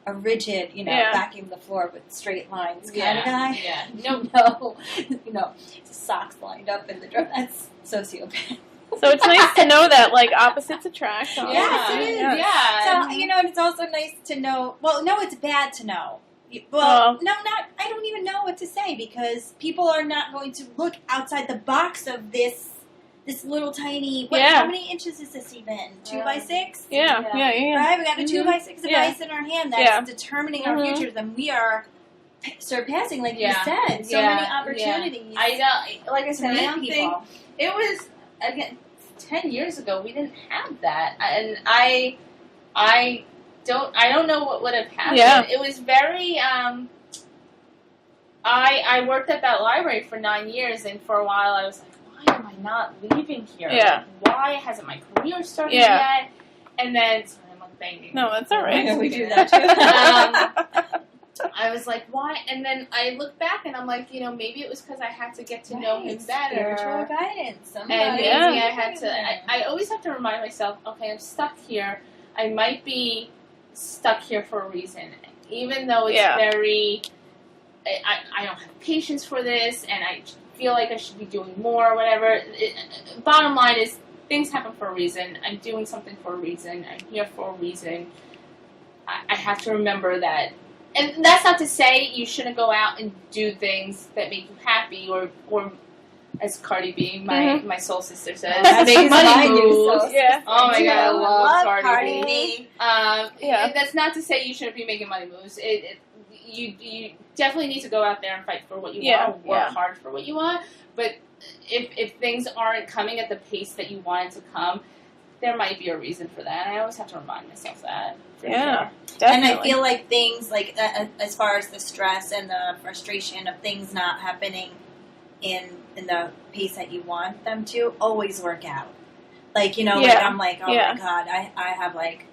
B: a rigid, you know, vacuum the floor with straight lines kind of guy.
C: Yeah.
B: No, you know, socks lined up in the drawer. That's sociopath.
A: So it's nice to know that, like, opposites attract.
B: Yes, it is.
C: Yeah.
B: So, you know, and it's also nice to know, well, no, it's bad to know. Well, I don't even know what to say because people are not going to look outside the box of this little tiny, how many inches is this even? 2 by 6?
A: Yeah.
B: Right? We got a 2 by 6 device in our hand that's determining our futures, and we are surpassing, like you said, so many opportunities.
C: I know, like I said, I don't
B: people.
C: think it was, again, 10 years ago, we didn't have that. And I don't know what would have happened. Yeah. It was very, I worked at that library for 9 years, and for a while I was like, why am I not leaving here?
A: Yeah.
C: Like, why hasn't my career started yet? And then, sorry, I'm like banging.
A: No, that's all right.
B: We do that too.
C: I was like, why? And then I look back and I'm like, you know, maybe it was because I had to get to know him better.
B: Spiritual guidance.
C: And maybe I had to, I always have to remind myself, okay, I'm stuck here. I might be stuck here for a reason. Even though it's very, I don't have patience for this and I feel like I should be doing more or whatever. Bottom line is, things happen for a reason. I'm doing something for a reason. I'm here for a reason. I have to remember that. And that's not to say you shouldn't go out and do things that make you happy, or as Cardi B, my soul sister says, make money moves. Oh my God, I love Cardi B. And that's not to say you shouldn't be making money moves. You definitely need to go out there and fight for what you want, or work hard for what you want. But if things aren't coming at the pace that you want it to come, there might be a reason for that. And I always have to remind myself that. Sure.
A: Definitely.
B: And I feel like things like as far as the stress and the frustration of things not happening in the pace that you want them to, always work out. Like, you know, like I'm like, oh my God, I have like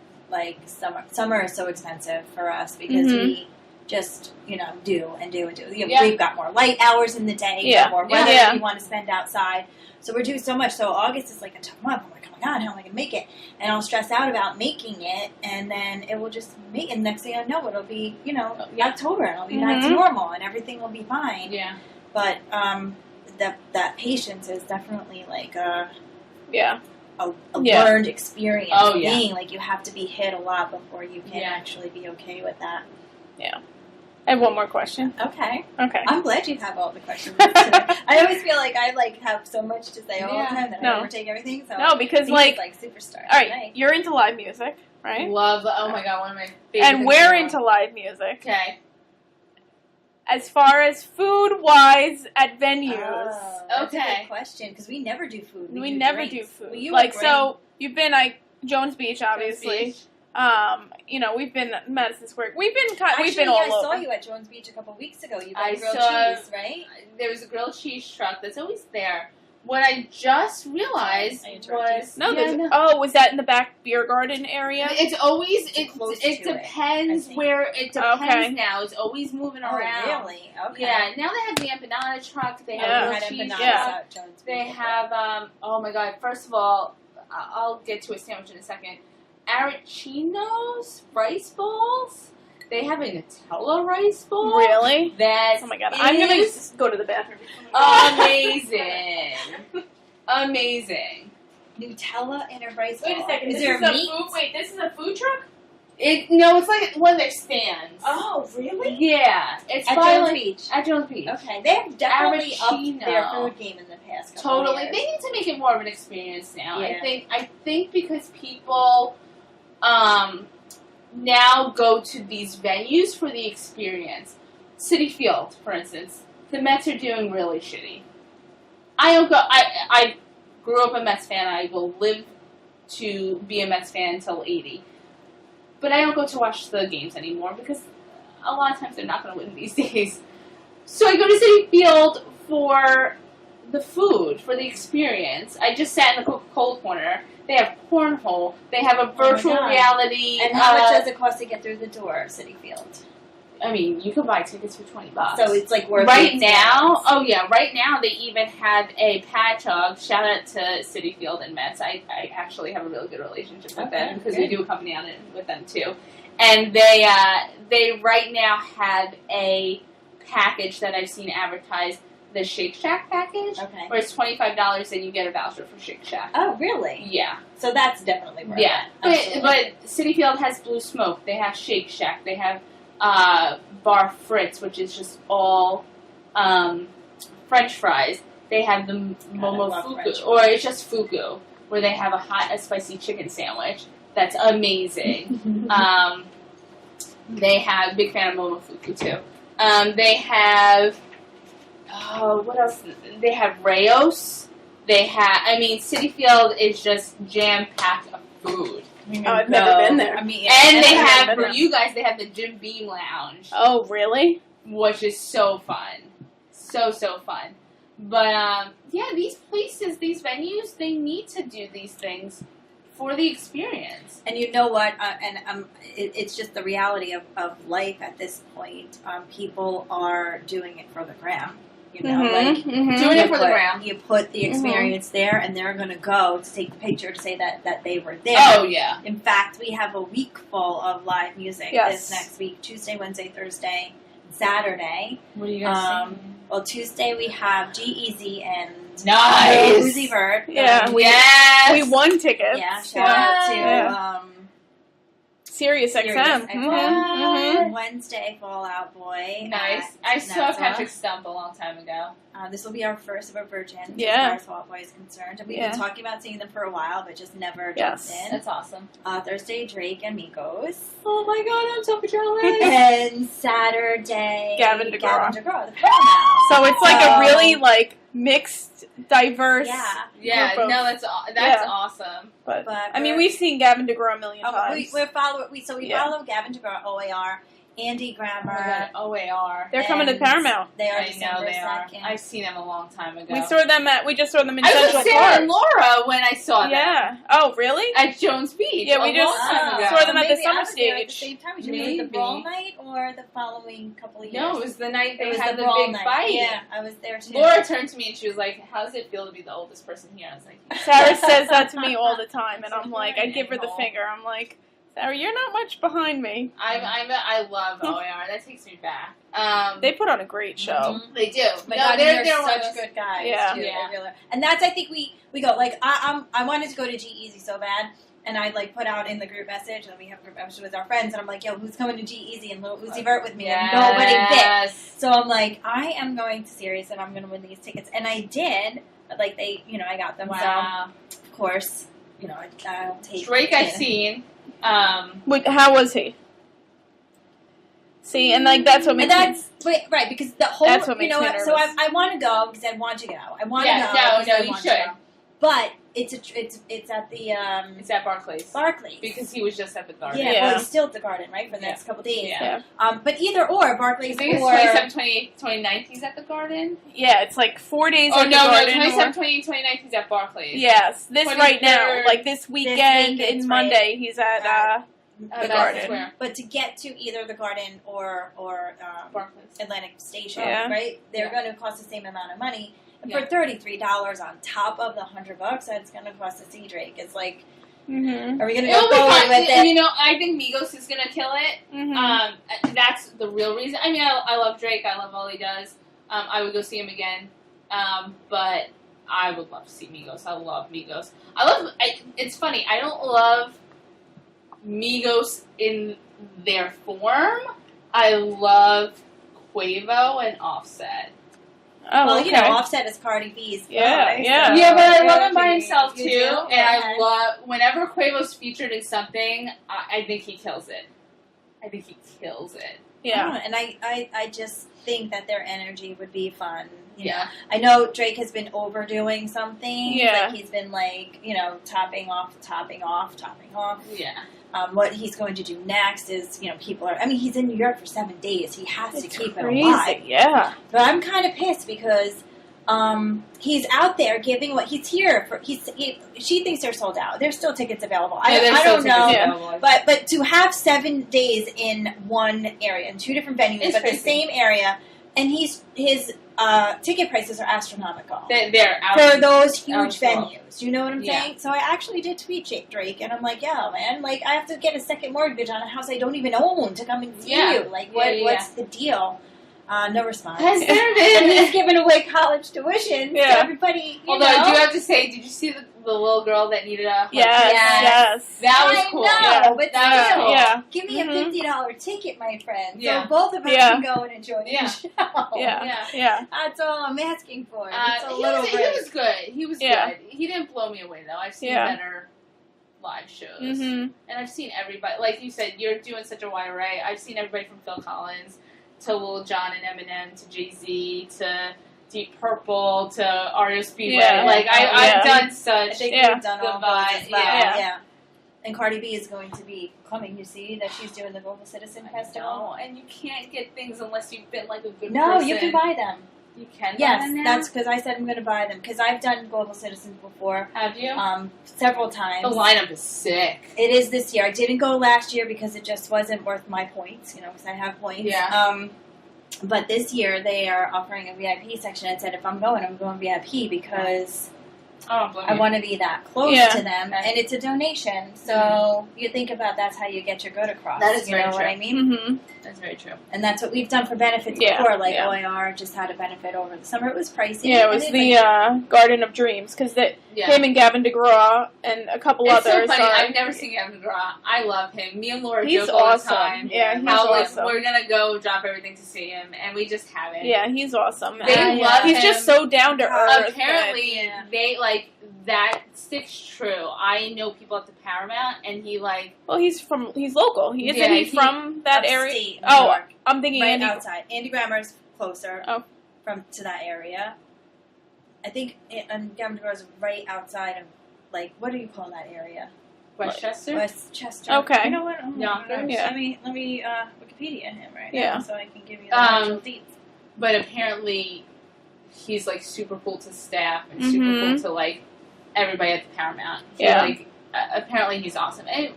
B: summer is so expensive for us because we just, you know, do. You know, we've got more light hours in the day, more weather that we want to spend outside. So we're doing so much. So August is like a tough month. I'm like, oh my God, how am I going to make it? And I'll stress out about making it, and then it will just make it. And next thing I know, it'll be, you know, October, and I'll be back to normal, and everything will be fine. Yeah. But that patience is definitely like a learned experience. Being like, you have to be hit a lot before you can actually be okay with that.
A: Yeah. I have one more question.
B: Okay. I'm glad you have all the questions today. I always feel like I have so much to say all the time that I overtake everything. So
A: no, because like
B: superstar.
A: All right, you're into live music, right?
C: Love. Oh my God, one of my favorite.
A: And we're into live music.
C: Okay.
A: As far as food-wise at venues.
B: That's a good question, because we never do food.
A: We never do food.
B: Well,
A: like, so, you've been, like, Jones Beach, obviously.
C: Beach.
A: You know, we've been at Madison Square. We've been all over.
B: I saw you at Jones Beach a couple weeks ago. You got grilled cheese, right?
C: There was a grilled cheese truck that's always there. What I just realized was...
A: was that in the back beer garden area?
C: It's always... It depends where... It depends now. It's always moving around.
B: Oh, really? Okay.
C: Yeah. Now they have the empanada truck. They have grilled cheese.
B: At Jones Beach.
C: They have... oh, my God. First of all, I'll get to a sandwich in a second. Arachinos rice balls. They have a Nutella rice bowl.
A: Really?
C: Oh my God!
A: I'm gonna just go to the bathroom.
C: Amazing, amazing.
B: Nutella in a rice ball.
A: Wait a second.
B: Is there meat?
A: This is a food truck?
C: No, it's like one of their stands.
A: Oh, really?
C: Yeah, it's
B: at Jones Beach.
C: At Jones Beach.
B: Okay, they have definitely upped their food game in the past couple of years.
C: They need to make it more of an experience now. Yeah. I think because people now go to these venues for the experience. Citi Field, for instance. the Mets are doing really shitty. I don't go. I grew up a Mets fan. I will live to be a Mets fan until 80. But I don't go to watch the games anymore because a lot of times they're not going to win these days. So I go to Citi Field for the food, for the experience. I just sat in the Coca-Cola corner. They have cornhole. They have a virtual reality.
B: And how much does it cost to get through the door of Citi Field?
C: I mean, you can buy tickets for $20.
B: So it's like worth
C: right
B: it.
C: now. Oh yeah, right now they even have a patch hog. Shout out to Citi Field and Mets. I actually have a really good relationship with them because we do a company on it with them too. And they right now have a package that I've seen advertised, the Shake Shack package, where it's $25 and you get a voucher for Shake Shack.
B: Oh, really?
C: Yeah.
B: So that's definitely worth
C: it. But Citi Field has Blue Smoke. They have Shake Shack. They have Bar Fritz, which is just all French fries. They have the Momofuku, or it's just Fuku, where they have a spicy chicken sandwich. That's amazing. They have, big fan of Momofuku too. They have, what else? They have Rayos. They have, Citi Field is just jam-packed of food.
A: I've never been there.
C: And they have, for you guys, they have the Jim Beam Lounge.
A: Oh, really?
C: Which is so fun. So fun. But, these places, these venues, they need to do these things for the experience.
B: And you know what? It's just the reality of life at this point. People are doing it for the gram. You know,
C: doing it for the gram.
B: You put the experience there, and they're going to go to take the picture to say that they were there.
C: Oh, yeah.
B: In fact, we have a week full of live music this next week. Tuesday, Wednesday, Thursday, Saturday.
C: What are you guys saying?
B: Well, Tuesday we have G-Eazy and
C: Nice.
B: Uzi Vert.
A: Yeah. We won tickets.
B: Yeah, shout out to
A: Sirius XM.
B: Wednesday, Fall Out Boy.
C: Nice. I saw Patrick Stump a long time ago.
B: This will be our first of a Virgin as far as Fall Out Boy is concerned. And we've been talking about seeing them for a while, but just never jumped in.
C: That's awesome.
B: Thursday, Drake and Migos.
C: Oh my god, I'm so jealous.
B: And Saturday,
A: Gavin DeGraw.
B: The Paramount.
A: So it's like a really mixed, diverse.
C: Yeah. No, that's awesome.
A: But we've seen Gavin DeGraw a million times.
B: We follow Gavin DeGraw, OAR, Andy Grammer.
C: Oh my god, OAR.
A: They're coming to Paramount.
B: They are.
C: I know they are.
B: 2nd.
C: I've seen them a long time ago.
A: We just saw them in
C: I
A: Central
C: was with Sarah
A: Park.
C: and Laura when I saw them.
A: Yeah. Oh, really?
C: At Jones Beach.
A: Yeah, we just saw them at the summer
B: stage. At the
A: stage.
B: same time, was it the brawl night or the following couple of years?
C: No, it was the night they
B: was
C: had the
B: brawl
C: big
B: night.
C: fight.
B: Yeah, I was there too.
C: Laura turned to me and she was like, "How does it feel to be the oldest person here?" I was like,
A: Sarah says that to me all the time, and I'm like, I give her the finger. I'm like, Sarah, you're not much behind me.
C: I love OAR. That takes me back.
A: They put on a great show.
C: They do.
B: But
C: they're
B: such good guys.
A: Yeah.
B: Too. They really are. And that's, I think we go, I wanted to go to G-Eazy so bad, and I put out in the group message, and we have a group message with our friends, and I'm like, yo, who's coming to G-Eazy and Lil Uzi Vert with me? And nobody bit. So I'm like, I am going to Sirius, and I'm going to win these tickets. And I did. They, I got them.
C: Wow.
B: So, of course, I'll take
C: Drake I've seen.
A: Wait, how was he? See, and that's what makes
B: right, because the whole,
A: that's what makes me nervous.
B: So I want to go because I want to go. I want to go.
C: No, you should.
B: But it's at the
C: it's at Barclays. Because he was just at the Garden.
B: Yeah, well, he's still at the Garden, right, for the next couple days.
C: Yeah.
B: But either or, Barclays
C: I think it's 27, 29th he's at the Garden.
A: Yeah, it's 4 days at the Garden.
C: 27, 28, 29th he's at Barclays.
A: Yes, this right now, this weekend and Monday he's at the Garden.
C: Square.
B: But to get to either the Garden or
C: Barclays.
B: Atlantic Station, right, they're going to cost the same amount of money. And for $33 on top of the $100 that's going to cost to see Drake, it's like, are we going to go forward with it?
C: I think Migos is going to kill it. That's the real reason. I love Drake. I love all he does. I would go see him again. But I would love to see Migos. I love Migos. It's funny. I don't love Migos in their form. I love Quavo and Offset.
A: Oh,
B: well, Offset is Cardi B's.
A: Yeah,
C: but I love him by himself too. And I love whenever Quavo's featured in something. I think he kills it.
A: Yeah.
B: And I just think that their energy would be fun. You know?
C: Yeah.
B: I know Drake has been overdoing something.
A: Yeah.
B: Like he's been like, you know, topping off.
C: Yeah.
B: What he's going to do next is, you know, people are, I mean, he's in New York for 7 days. He has to keep it alive.
A: Yeah.
B: But I'm kind of pissed because he's out there giving what he's here for. She thinks they're sold out. There's still tickets available. I don't know.
C: Yeah.
B: But to have 7 days in one area, in 2 different venues,
C: It's
B: but
C: crazy.
B: the same area, and his ticket prices are astronomical.
C: They're out
B: For those huge
C: out.
B: venues. You know what I'm
C: Yeah.
B: saying? So I actually did tweet Drake, and I'm like, yeah, man, like, I have to get a second mortgage on a house I don't even own to come and see
C: Yeah.
B: you. Like,
C: Yeah.
B: what's the deal? No response.
C: Has there
B: And he's
C: been?
B: giving away college tuition
A: Yeah.
B: to everybody, you
C: Although
B: know?
C: I do have to say, did you see the little girl that needed a hug?
A: Yes.
C: That was
B: I
C: cool.
B: know,
A: Yeah.
B: but
C: That was
B: still,
C: cool.
A: Yeah.
B: give me a
A: Mhm.
B: $50 ticket, my friend.
C: Yeah.
B: So both of us
A: Yeah.
B: can go and enjoy the
C: Yeah.
B: show.
A: Yeah.
C: Yeah.
A: Yeah.
B: That's all I'm asking for. It's a
C: He
B: little
C: was good. He was
A: Yeah.
C: good. He didn't blow me away though. I've seen
A: Yeah.
C: better live shows,
A: Mhm.
C: and I've seen everybody. Like you said, you're doing such a wide array. I've seen everybody from Phil Collins to Lil Jon and Eminem to Jay-Z to Deep Purple to REO Speedway.
A: Yeah.
C: Like I've
A: Yeah.
C: done
B: I
C: such.
B: think
A: Yeah.
B: we've done all
C: The
B: those
C: vibe,
B: as well.
C: yeah.
B: Yeah. And Cardi B is going to be coming. You see that she's doing the Global Citizen Festival.
C: No, and you can't get things unless you've been like a good
B: No,
C: person.
B: you can buy them.
C: You can buy
B: Yes,
C: them now?
B: that's because I said I'm going to buy them because I've done Global Citizens before,
C: Have you?
B: several times.
C: The lineup is sick.
B: It is this year. I didn't go last year because it just wasn't worth my points, you know, because I have points.
C: Yeah.
B: But this year they are offering a VIP section. I said if I'm going VIP because
C: Oh,
B: I want to be that close
A: Yeah.
B: to them,
C: Right.
B: and it's a donation. So you think about that's how you get your good across.
C: That is
B: you
C: very
B: know what
C: true.
B: I mean?
A: Mhm.
C: That's very true.
B: And that's what we've done for benefits
A: Yeah,
B: before. Like
A: yeah.
B: OIR just had a benefit over the summer. It was pricey.
A: Yeah, it
B: and
A: was
B: it's
A: the
B: like-
A: Garden of Dreams because
C: Yeah.
A: him and Gavin DeGraw and a couple
C: It's so
A: others.
C: funny.
A: are-
C: I've never seen Gavin DeGraw. I love him. Me and Laura
A: He's
C: joke all
A: awesome.
C: the time.
A: Yeah, he's
C: how
A: awesome.
C: we're gonna go drop everything to see him, and we just haven't.
A: Yeah, he's awesome.
C: They
A: And
C: love
A: he's
C: him.
A: just so down to earth.
C: Apparently,
B: Yeah.
C: they like that sticks true. I know people at the Paramount, and he like
A: Well, he's local. Isn't
C: Yeah,
A: he
C: he-
A: from that area?
B: Upstate New
A: Oh,
B: York.
A: I'm thinking
B: Right
A: Andy.
B: outside. Andy Grammer's closer to that area. I think Gavin DeGraw's right outside of, like, what do you call that area?
C: Westchester.
B: Westchester.
A: Okay.
B: You know what? Oh,
C: Yonkers.
A: Yeah.
B: Let me Wikipedia him right
A: Yeah.
B: now so I can give you the actual deets.
C: But apparently, he's like super cool to staff and
A: Mhm.
C: super cool to like everybody at the Paramount. He,
A: Yeah.
C: Like, apparently, he's awesome, and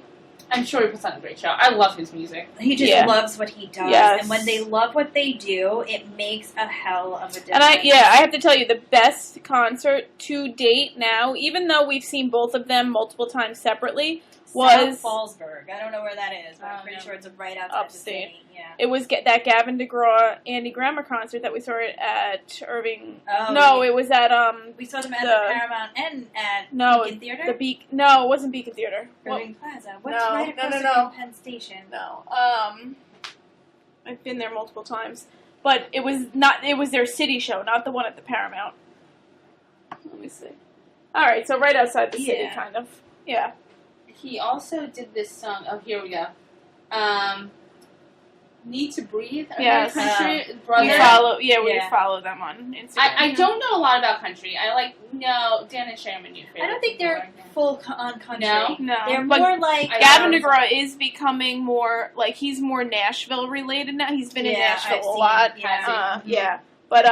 C: I'm sure he puts on a great show. I love his music.
B: He just
A: Yeah.
B: loves what he does.
A: Yes.
B: And when they love what they do, it makes a hell of a difference.
A: And I have to tell you, the best concert to date now, even though we've seen both of them multiple times separately, was
B: South Fallsburg. I don't know where that is, but I'm pretty sure it's right outside
A: Upstate.
B: the city. Yeah.
A: it was that Gavin DeGraw, Andy Grammer concert that we saw at Irving.
B: Oh,
A: No,
B: yeah.
A: it was at
B: We saw them at
A: the-
B: the Paramount and at
A: No,
B: Beacon Theater.
A: the Beacon. No, it wasn't Beacon Theater. Well,
B: Irving Plaza. What's
A: no,
B: right across
A: no.
B: from Penn Station?
A: no. I've been there multiple times, but it was not. It was their city show, not the one at the Paramount. Let me see. All right, so right outside the city,
B: Yeah.
A: kind of. Yeah.
C: He also did this song. Oh, here we go. Need to Breathe.
A: Yes.
C: Country
A: We
C: brother.
A: follow. Yeah, we
B: Yeah.
A: follow them on Instagram.
C: I don't know a lot about country. I like Dan and Sherman. Your favorite.
B: I don't think they're on country.
C: No?
A: No,
B: They're
A: but
B: more like
A: Gavin
C: Yeah.
A: DeGraw is becoming more like he's more Nashville related now. He's been in
B: Yeah,
A: Nashville
B: I've
A: a
B: seen,
A: lot.
B: yeah.
A: Yeah, but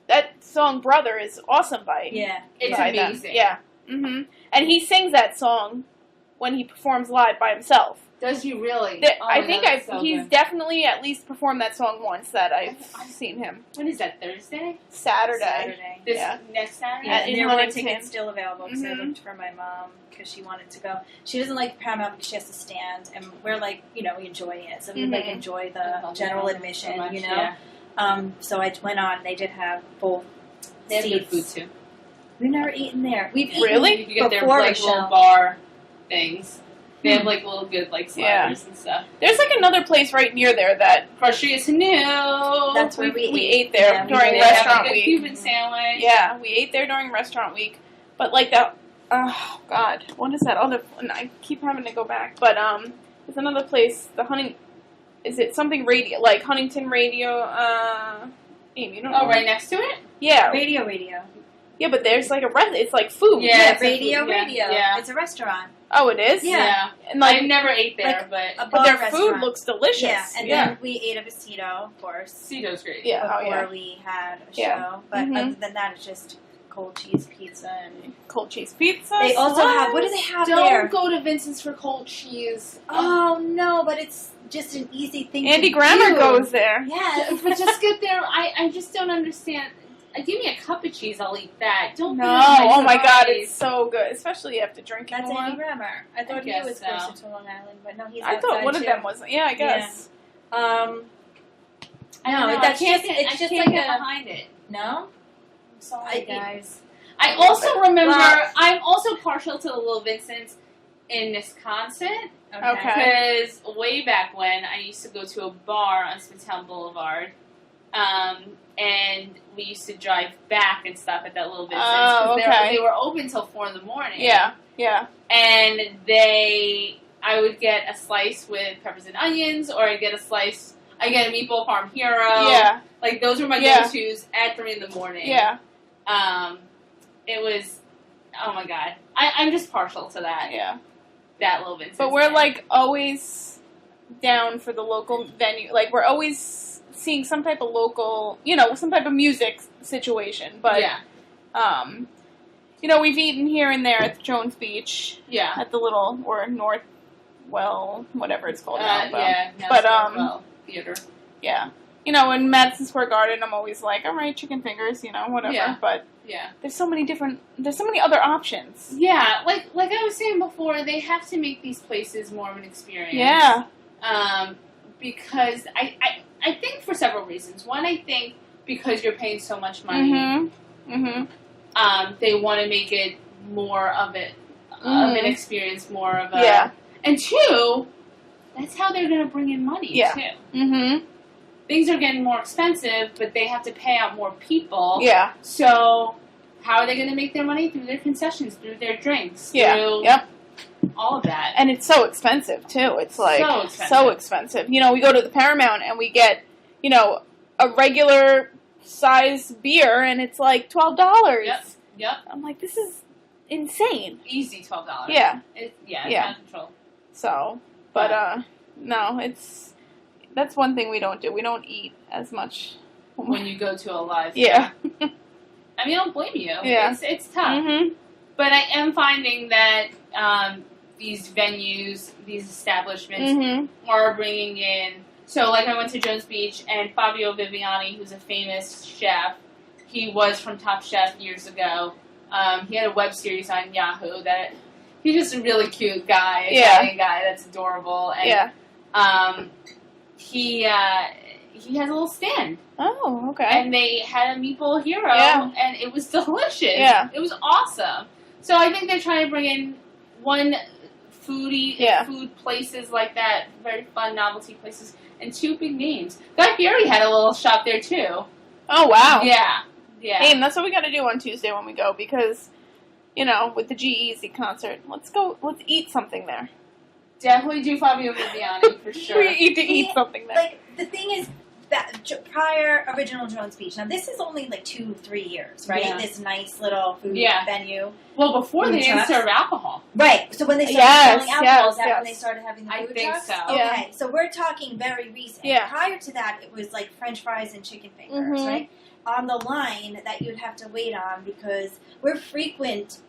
A: that song "Brother" is awesome by
B: Yeah.
C: It's
A: by them.
C: amazing.
A: Yeah, and he sings that song when he performs live by himself.
C: Does you really?
A: I
C: my
A: think
C: God, it's so
A: he's
C: good.
A: definitely at least performed that song once that I've seen him.
C: When is that? Thursday?
B: Saturday.
C: This
A: Yeah.
C: next Saturday?
B: Yeah,
A: in
B: and there were
A: Huntington.
B: tickets still available because I
A: Mhm.
B: looked for my mom because she wanted to go. She doesn't like Paramount because she has to stand, and we're like, we enjoy it, so we like
A: Mhm.
B: enjoy
C: I
B: the
C: love
B: general
C: it
B: admission,
C: so much,
B: you know.
C: yeah.
B: So I went on. They did have both
C: They have good
B: seats.
C: food too.
B: We've never eaten there. We've eaten
A: Really?
C: You can get their
B: before
C: like
B: the
C: little
B: show.
C: bar things. They have like little good like
A: Yeah.
C: sliders and stuff.
A: There's like another place right near there that
C: Grocery is new.
B: That's where we
A: ate there
B: Yeah, we
A: during
B: did.
C: They have
A: restaurant
C: a good
A: week.
C: Cuban sandwich.
A: Yeah, we ate there during restaurant week. But like that, oh God, what is that other? And I keep having to go back. But there's another place, the is it something radio, like Huntington Radio, Amy, you don't know.
C: Oh, right next to it?
A: Yeah.
B: Radio.
A: Yeah, but there's like it's like food.
C: Yeah,
B: Radio.
C: Yeah.
B: It's a restaurant.
A: Oh, it is?
B: Yeah.
A: And like,
C: I never ate there,
B: like
A: but their
B: restaurant.
A: food looks delicious.
B: Yeah, and then we ate a besito, of course.
C: Cito's great.
A: Yeah.
B: Before we had a show.
A: Yeah.
B: But
A: Mhm.
B: other than that, it's just cold cheese pizza and
A: cold cheese pizza.
B: they also have, what do they have
C: Don't
B: there?
C: go to Vincent's for cold cheese.
B: Oh, no, but it's just an easy thing
A: Andy
B: to
A: Grammer
B: do.
A: goes there.
B: Yes.
C: But just get there. I just don't understand. Give me a cup of cheese, I'll eat that. Don't
A: No,
C: put it in my
A: oh my god,
C: fries.
A: it's so good. Especially after drinking
B: That's
A: more.
B: Andy Grammer. I thought he
C: guess
B: was
C: so.
B: closer to Long Island, but no, he's
A: I thought
B: outside
A: one of
B: too.
A: them was. Yeah, I guess.
B: I
C: don't
B: know.
C: know.
B: That's
C: I can't
B: just,
C: get,
B: it's
C: I
B: just
C: can't
B: like
C: get
B: a,
C: behind it.
B: no?
C: I'm sorry,
B: I-
C: guys. I also remember,
B: Well-
C: I'm also partial to the Little Vincent's in Wisconsin.
A: Okay.
C: Because way back when, I used to go to a bar on Smithtown Boulevard, and we used to drive back and stop at that Little Vincent's.
A: Oh,
C: 'cause
A: okay.
C: They were open till 4 in the morning.
A: Yeah.
C: And I would get a slice with peppers and onions, or I get a meatball farm hero.
A: Yeah.
C: Like, those were my
A: Yeah.
C: go-tos at 3 in the morning.
A: Yeah.
C: It was, oh my god. I'm just partial to that.
A: Yeah.
C: That Little Vincent's.
A: But we're
C: thing.
A: like always down for the local venue. Like we're always seeing some type of local, some type of music situation. But
C: yeah.
A: we've eaten here and there at Jones Beach,
C: Yeah.
A: at the little or Northwell, whatever it's called now.
C: No,
A: but,
C: Northwell Theater.
A: Yeah. In Madison Square Garden, I'm always like, all right, chicken fingers, whatever.
C: Yeah.
A: But
C: Yeah.
A: there's so many other options.
C: Yeah, like I was saying before, they have to make these places more of an experience.
A: Yeah.
C: Because I think for several reasons. One, I think because you're paying so much money, they want to make it more of an experience, more of a...
A: Yeah.
C: And two, that's how they're going to bring in money,
A: Yeah.
C: too.
A: Mm-hmm.
C: Things are getting more expensive, but they have to pay out more people.
A: Yeah.
C: So, how are they going to make their money? Through their concessions, through their drinks,
A: Yeah.
C: through
A: Yep.
C: all of that.
A: And it's so expensive, too. It's like
C: So
A: expensive. We go to the Paramount and we get, a regular size beer and it's like $12.
C: Yep.
A: I'm like, this is insane.
C: Easy $12.
A: Yeah.
C: It's
A: Yeah.
C: out of control.
A: So, but no, that's one thing we don't do. We don't eat as much.
C: When you go to a live.
A: Yeah.
C: I mean, I don't blame you.
A: Yeah.
C: It's tough.
A: Mm-hmm.
C: But I am finding that these venues, these establishments,
A: Mm-hmm.
C: are bringing in. So, like, I went to Jones Beach, and Fabio Viviani, who's a famous chef, he was from Top Chef years ago. He had a web series on Yahoo that he's just a really cute guy, Italian guy that's adorable. And, he has a little stand.
A: Oh, okay.
C: And they had a meatball hero, and it was delicious.
A: Yeah.
C: It was awesome. So I think they're trying to bring in food places like that, very fun novelty places, and 2 big names. Guy Fieri had a little shop there too.
A: Oh, wow.
C: Yeah.
A: Hey, and that's what we got to do on Tuesday when we go because, with the G-Eazy concert, let's eat something there.
C: Definitely do Fabio Viviani for sure.
A: We need to eat something there.
B: Like, the thing is, that prior original Jones Beach, now this is only like 2-3 years, right?
C: Yeah.
B: This nice little food venue.
C: Well, before they didn't
B: trucks.
C: serve alcohol.
B: Right, so when they started selling alcohol, is that
A: yes.
B: when they started having the
C: I
B: food
C: think
B: trucks?
C: so.
B: Okay,
A: Yeah.
B: so we're talking very recent.
A: Yeah.
B: Prior to that, it was like French fries and chicken fingers,
A: Mhm.
B: right? On the line that you'd have to wait on because we're frequent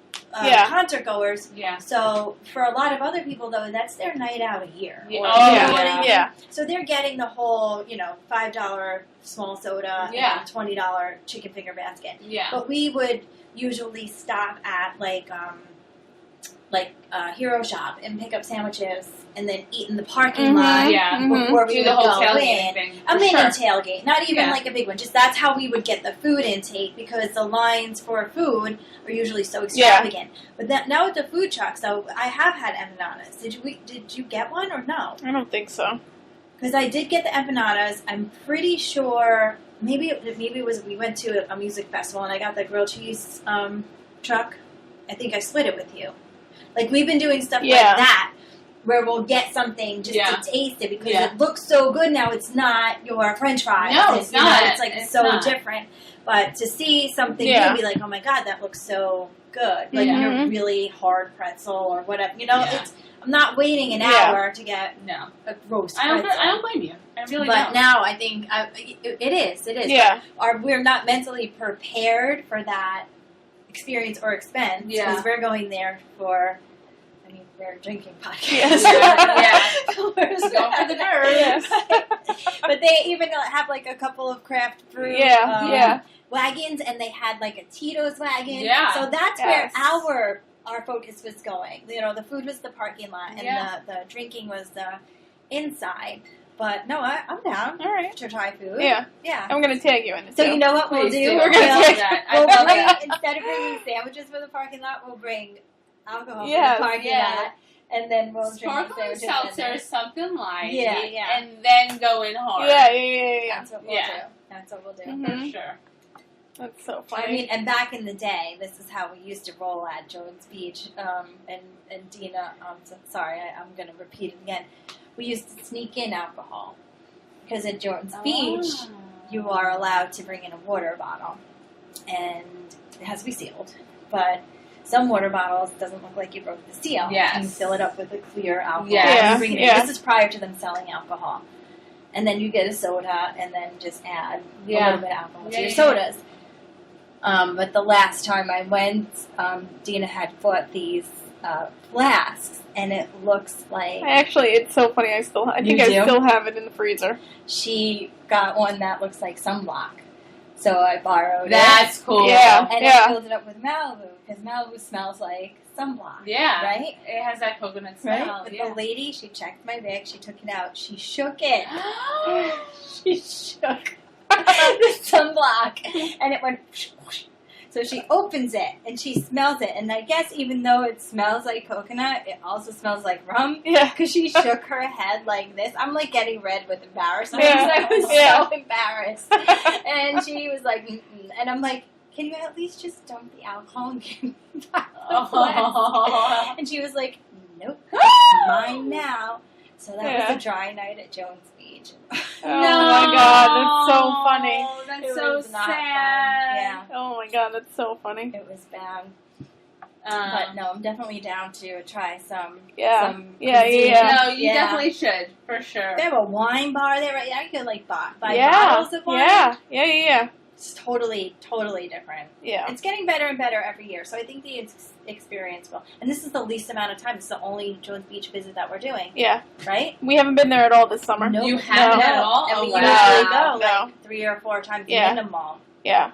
B: concert goers.
C: Yeah.
B: So for a lot of other people, though, that's their night out a year.
C: Yeah.
B: Or-
C: Oh,
B: you know what I
C: yeah.
B: mean?
A: Yeah.
B: So they're getting the whole, $5 small soda
C: Yeah.
B: and $20 chicken finger basket.
C: Yeah.
B: But we would usually stop at Hero Shop and pick up sandwiches and then eat in the parking
A: Mhm.
B: lot
C: Yeah.
B: before we
C: Do
B: would
C: the whole
B: go
C: tailgating
B: in.
C: thing.
B: A
C: for
B: mini
C: sure.
B: tailgate, not even
C: Yeah.
B: like a big one. Just that's how we would get the food intake because the lines for food are usually so extravagant. But now with the food trucks, though, I have had empanadas. Did you get one or no?
A: I don't think so.
B: Because I did get the empanadas. I'm pretty sure maybe it was we went to a music festival and I got the grilled cheese truck. I think I split it with you. Like we've been doing stuff like that. where we'll get something just to taste it because
C: Yeah.
B: it looks so good now. It's not your French fries.
C: No, it's not.
B: It's like
C: It's
B: so
C: not.
B: different. But to see something
A: Yeah.
B: new, be like, oh my god, that looks so good. Like
A: Mhm.
B: a really hard pretzel or whatever. You know,
C: Yeah.
B: I'm not waiting an
A: Yeah.
B: hour to get
C: No.
B: a roast
C: I
B: pretzel.
C: don't blame you. I really
B: But
C: don't.
B: now I think it is.
A: Yeah.
B: We're not mentally prepared for that experience or expense
C: Yeah.
B: because we're going there for. I mean, we're a drinking podcast.
A: Yes.
C: We're just going for the nerds.
B: But they even have like a couple of craft brew wagons, and they had like a Tito's wagon.
C: Yeah.
B: So that's
A: Yes.
B: where our focus was going. You know, the food was the parking lot, and
C: Yeah.
B: the drinking was the inside. But no, I'm down
A: All right.
B: to try food.
A: Yeah.
B: Yeah.
A: I'm going to tag you in it.
B: So
A: too.
B: you know what we'll
C: Please
B: do?
C: do.
A: We're gonna
C: I love
A: take-
C: that. I
B: We'll
C: love
B: bring,
C: that.
B: instead of bringing sandwiches for the parking lot, we'll bring alcohol
A: Yes,
B: for the parking
C: yeah.
B: lot, and then we'll drink
C: Sparkling
B: sandwiches in
C: seltzer,
B: there.
C: something light.
B: Yeah.
C: And then go in hard.
A: Yeah.
B: That's what we'll
C: Yeah.
B: do. That's what we'll do.
A: Mhm.
C: For sure.
A: That's so
B: I
A: funny.
B: mean, and back in the day, this is how we used to roll at Jones Beach. And Dina, sorry, I'm going to repeat it again. We used to sneak in alcohol because at Jones Beach, you are allowed to bring in a water bottle, and it has to be sealed. But some water bottles doesn't look like you broke the seal.
C: Yes.
B: And you fill it up with a clear alcohol.
C: Yes.
B: And you bring it in.
A: Yeah.
B: This is prior to them selling alcohol. And then you get a soda, and then just add a
C: Yeah.
B: little bit of alcohol to
C: Yeah,
B: your
C: yeah,
B: sodas. But the last time I went, Dina had bought these flasks, and it looks like
A: It's so funny. I think I
B: do?
A: still have it in the freezer.
B: she got one that looks like sunblock. So I borrowed it.
C: That's cool.
A: Yeah.
B: And I filled it up with Malibu, because Malibu smells like sunblock.
C: Yeah.
B: Right?
C: It has that coconut
B: Right?
C: smell.
B: But
C: Yeah.
B: the lady, she checked my bag, she took it out, she shook it. She shook the sunblock, and it went whoosh, whoosh. So she opens it, and she smells it, and I guess even though it smells like coconut, it also smells like rum.
A: Yeah.
B: Because she shook her head like this. I'm like getting red with embarrassment.
A: Yeah.
B: I was
A: Yeah.
B: so embarrassed. And she was like, mm-mm. And I'm like, can you at least just dump the alcohol and give me back the flask? And she was like, nope, mine now. So that was a dry night at Jones Beach.
A: Oh my god, that's so funny.
C: That's
B: It
C: so
B: was not fun.
C: sad.
B: Yeah,
A: Oh my god, that's so funny.
B: it was bad. But no, I'm definitely down to try some.
A: Yeah.
B: Some
A: Yeah,
B: cuisine.
A: yeah.
C: No, you definitely should, for sure.
B: They have a wine bar there. Right? I could like buy
A: Yeah.
B: bottles of wine.
A: Yeah.
B: It's totally different.
A: Yeah.
B: It's getting better and better every year. So I think the experience will. And this is the least amount of time. It's the only Jones Beach visit that we're doing,
A: Yeah.
B: right?
A: We haven't been there at all this summer.
B: Nope.
C: You haven't
A: No.
C: at all?
B: And
C: Oh,
B: we
C: wow.
B: usually go
A: No.
B: like 3 or 4 times
A: Yeah.
B: minimum.
A: Yeah.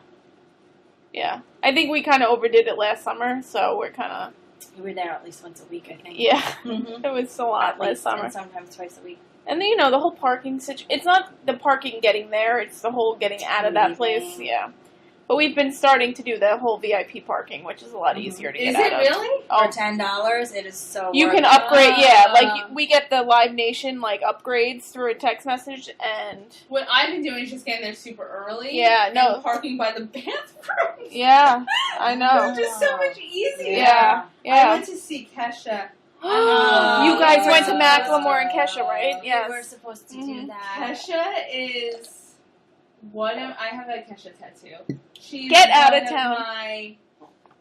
A: Yeah. I think we kind of overdid it last summer, so we're kind of,
B: We were there at least once a week, I think.
A: yeah.
B: Mm-hmm.
A: It was a lot
B: At
A: last
B: least,
A: summer.
B: and sometimes twice a week.
A: And then, the whole parking situation, it's not the parking getting there, it's the whole getting out of that place.
B: Leaving.
A: Yeah. But we've been starting to do the whole VIP parking, which is a lot easier to
C: Is
A: get
C: it
A: out of.
C: really?
A: Oh,
B: For $10, it is so
A: you
B: worth
A: can
B: it.
A: upgrade, we get the Live Nation, upgrades through a text message, and,
C: What I've been doing is just getting there super early.
A: Yeah, no.
C: And parking by the bathroom.
A: yeah, I know.
C: It's just so much easier.
A: Yeah,
C: I
A: yeah.
C: went to see Kesha.
A: You guys went to
B: Oh.
A: Macklemore and Kesha, right?
B: We
A: Yes.
B: were supposed to do
A: Mhm.
B: that.
C: Kesha is I have a Kesha tattoo. She's
A: Get out of
C: one
A: town.
C: my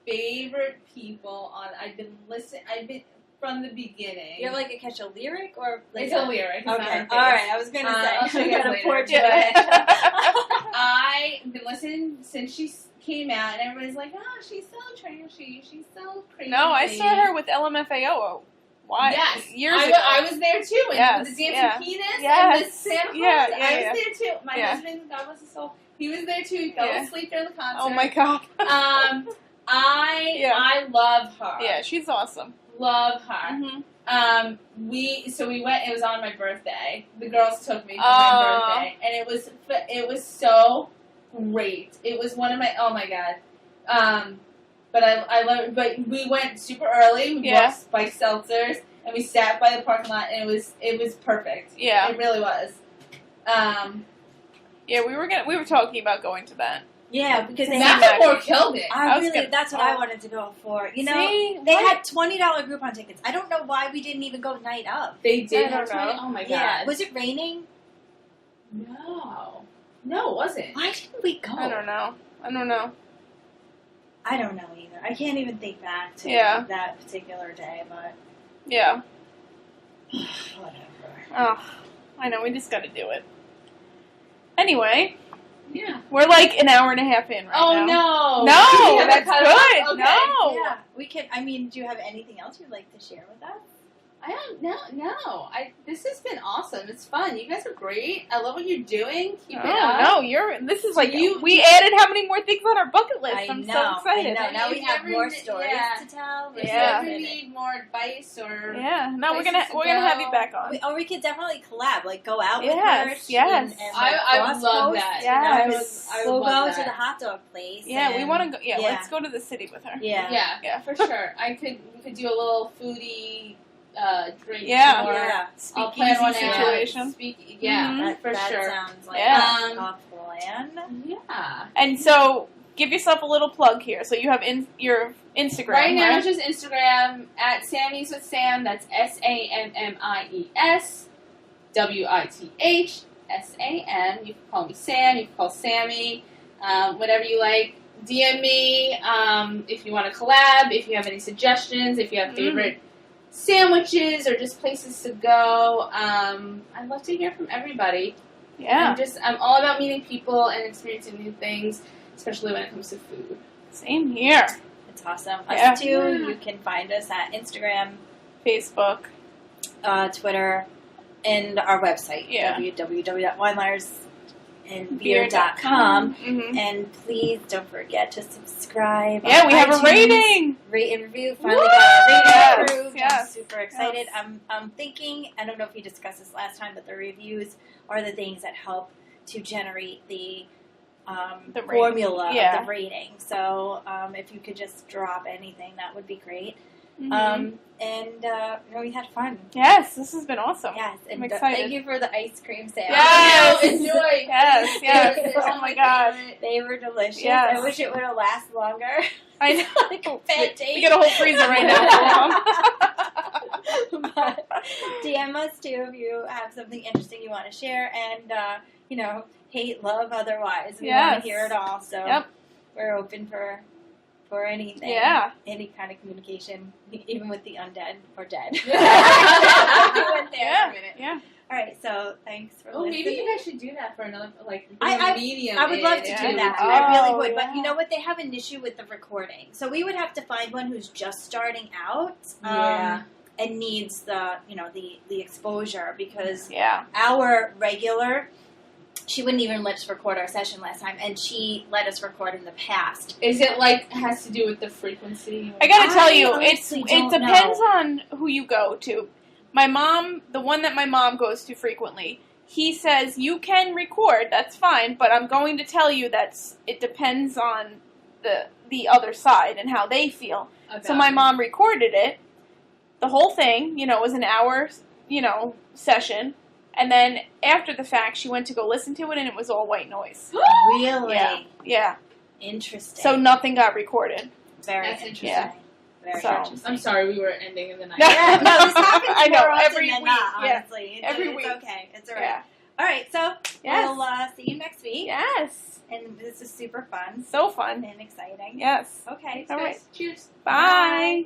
C: favorite people on. I've been from the beginning.
B: You're like a catch a lyric or like
C: It's a lyric. It's not
B: Okay,
C: her
B: all right.
C: face.
B: I was gonna
C: I'll show
B: say
C: you
B: you
C: guys
B: got a
C: later.
B: portrait.
C: I've been listening since she came out, and everybody's like, "Oh, she's so trashy. She's so crazy."
A: No, I saw her with LMFAO. Why?
C: Yes,
A: Years
C: I,
A: ago.
C: I was there too. And
A: Yes,
C: with the dancing
A: yeah.
C: penis
A: Yes,
C: and the Santa Claus.
A: yeah,
C: I was there too. My
A: Yeah.
C: husband, God bless his soul, he was there too. He fell
A: Yeah.
C: asleep during the concert.
A: Oh my god.
C: I love her.
A: Yeah, she's awesome.
C: Love her.
A: Mm-hmm.
C: We went. It was on my birthday. The girls took me for
A: Oh.
C: my birthday, and it was so great. It was one of my oh my god. But I love it. But we went super early. We
A: Yeah.
C: bought spiked seltzers, and we sat by the parking lot, and it was perfect.
A: Yeah.
C: It really was.
A: Yeah, we were talking about going to that.
B: Yeah, because they
C: Macklemore killed it.
B: That's what I wanted to go for. You know,
A: See?
B: they had $20 Groupon tickets. I don't know why we didn't even go night of.
C: They did.
A: I don't know.
C: Oh my god.
B: Yeah. Was it raining?
C: No, it wasn't.
B: Why didn't we go?
A: I don't know.
B: I don't know either. I can't even think back to that particular day, but
A: Yeah.
B: whatever.
A: Oh, I know. We just got to do it. Anyway,
C: Yeah.
A: we're like an hour and a half in right now.
C: No.
A: No, that's good.
C: Okay.
A: No.
B: Yeah, we can. I mean, do you have anything else you'd like to share with us?
C: I don't know. No. This has been awesome. It's fun. You guys are great. I love what you're doing. Keep it up.
A: This is like,
C: You-
A: we added how many more things on our bucket list? I'm so
B: I
A: excited.
B: know. Now we
C: If
B: have
C: you
B: more
C: ever-
B: stories
C: yeah.
B: to tell.
C: If
A: Yeah.
C: you ever need more advice or
A: Yeah, no, we're
C: places
A: gonna
C: to
A: have
C: go.
A: you back on.
B: We could definitely collab. Like go out with
A: Yes,
B: her.
A: yes.
B: And
C: I would love
B: post,
C: that.
B: you know,
A: Yes.
C: I would
B: we'll
C: love
B: go to
C: that.
B: the hot dog place.
A: Yeah, we
B: and-
A: want to go. Yeah,
B: yeah.
A: let's go to the city with her.
B: Yeah.
C: Yeah, for sure. We could do a little foodie drink.
A: Yeah.
C: Or
B: Yeah.
C: I'll plan
A: Speakeasy
C: one
A: situation.
C: out. Yeah,
A: Mhm.
C: for
B: that
C: sure.
B: sounds like
A: Yeah.
B: a plan.
C: Yeah.
A: And so, give yourself a little plug here. So you have your Instagram,
C: Right now, it's just Instagram at Sammies with Sam. That's SAMMIES WITHSAM. You can call me Sam. You can call Sammy. Whatever you like. DM me if you want to collab. If you have any suggestions. If you have favorite sandwiches or just places to go. I'd love to hear from everybody.
A: Yeah.
C: I'm all about meeting people and experiencing new things, especially when it comes to food.
A: Same here.
B: It's awesome.
A: Yeah.
B: Us too. You can find us at Instagram,
A: Facebook.
B: Twitter, and our website,
A: Yeah.
B: www.winelersandbeer.com.
A: Mm-hmm.
B: And please don't forget to subscribe.
A: Yeah,
B: on
A: we have a
B: iTunes.
A: rating.
B: Rate and review. Finally
A: Woo!
B: got our rating
A: Yes,
B: approved.
A: yes.
B: I'm super excited.
A: Yes.
B: I'm thinking, I don't know if we discussed this last time, but the reviews are the things that help to generate the
A: The rating.
B: formula
A: Yeah.
B: of the rating. So if you could just drop anything, that would be great.
A: Mhm.
B: We had fun.
A: Yes, this has been awesome.
B: Yes, and
A: I'm excited.
B: thank you for the ice cream sandwich.
A: Yes.
C: Enjoy.
A: Yes, yes. Oh my god.
B: They were delicious.
A: Yes.
B: I wish it would have lasted longer.
A: I know.
B: Like a fat taste.
A: We got a whole freezer right now.
B: But DM us too if you have something interesting you want to share, and hate, love, otherwise. We want
A: Yes.
B: to hear it all. So
A: Yep.
B: we're open for anything.
A: Yeah.
B: Any kind of communication, even with the undead or dead.
C: Yeah.
B: We went there
A: Yeah.
B: for a minute.
A: Yeah.
B: All right, so thanks for
C: Oh,
B: listening.
C: maybe you guys should do that for another,
B: I
C: medium.
B: would love to
A: Yeah.
B: do that.
A: Oh,
B: I really would.
A: yeah.
B: But you know what? They have an issue with the recording. So we would have to find one who's just starting out
C: Yeah.
B: and needs the exposure, because
A: Yeah.
B: our regular, she wouldn't even let us record our session last time, and she let us record in the past.
C: Is it has to do with the frequency?
A: I gotta tell you,
B: I
A: it
B: honestly don't
A: depends
B: know.
A: on who you go to. My mom, the one that my mom goes to frequently, he says you can record, that's fine, but I'm going to tell you it depends on the other side and how they feel. So my mom recorded it, the whole thing, was an hour, session, and then after the fact, she went to go listen to it, and it was all white noise.
B: Really?
A: Yeah, yeah.
B: Interesting.
A: So nothing got recorded.
B: Very
C: That's
B: interesting.
A: Yeah.
B: Very
A: So-
B: interesting.
C: I'm sorry, we were ending in the night.
B: Yeah, no, this happens
A: I know,
B: more often
A: every
B: than
A: week,
B: not,
A: yeah.
B: honestly.
A: Every
B: it's
A: week.
B: okay. It's all right.
A: Yeah.
B: All right, so
A: Yes.
B: we'll see you next week.
A: Yes.
B: And this is super fun
A: So fun.
B: and exciting.
A: Yes.
B: Okay.
A: All right.
C: Cheers.
A: Bye.
B: Bye.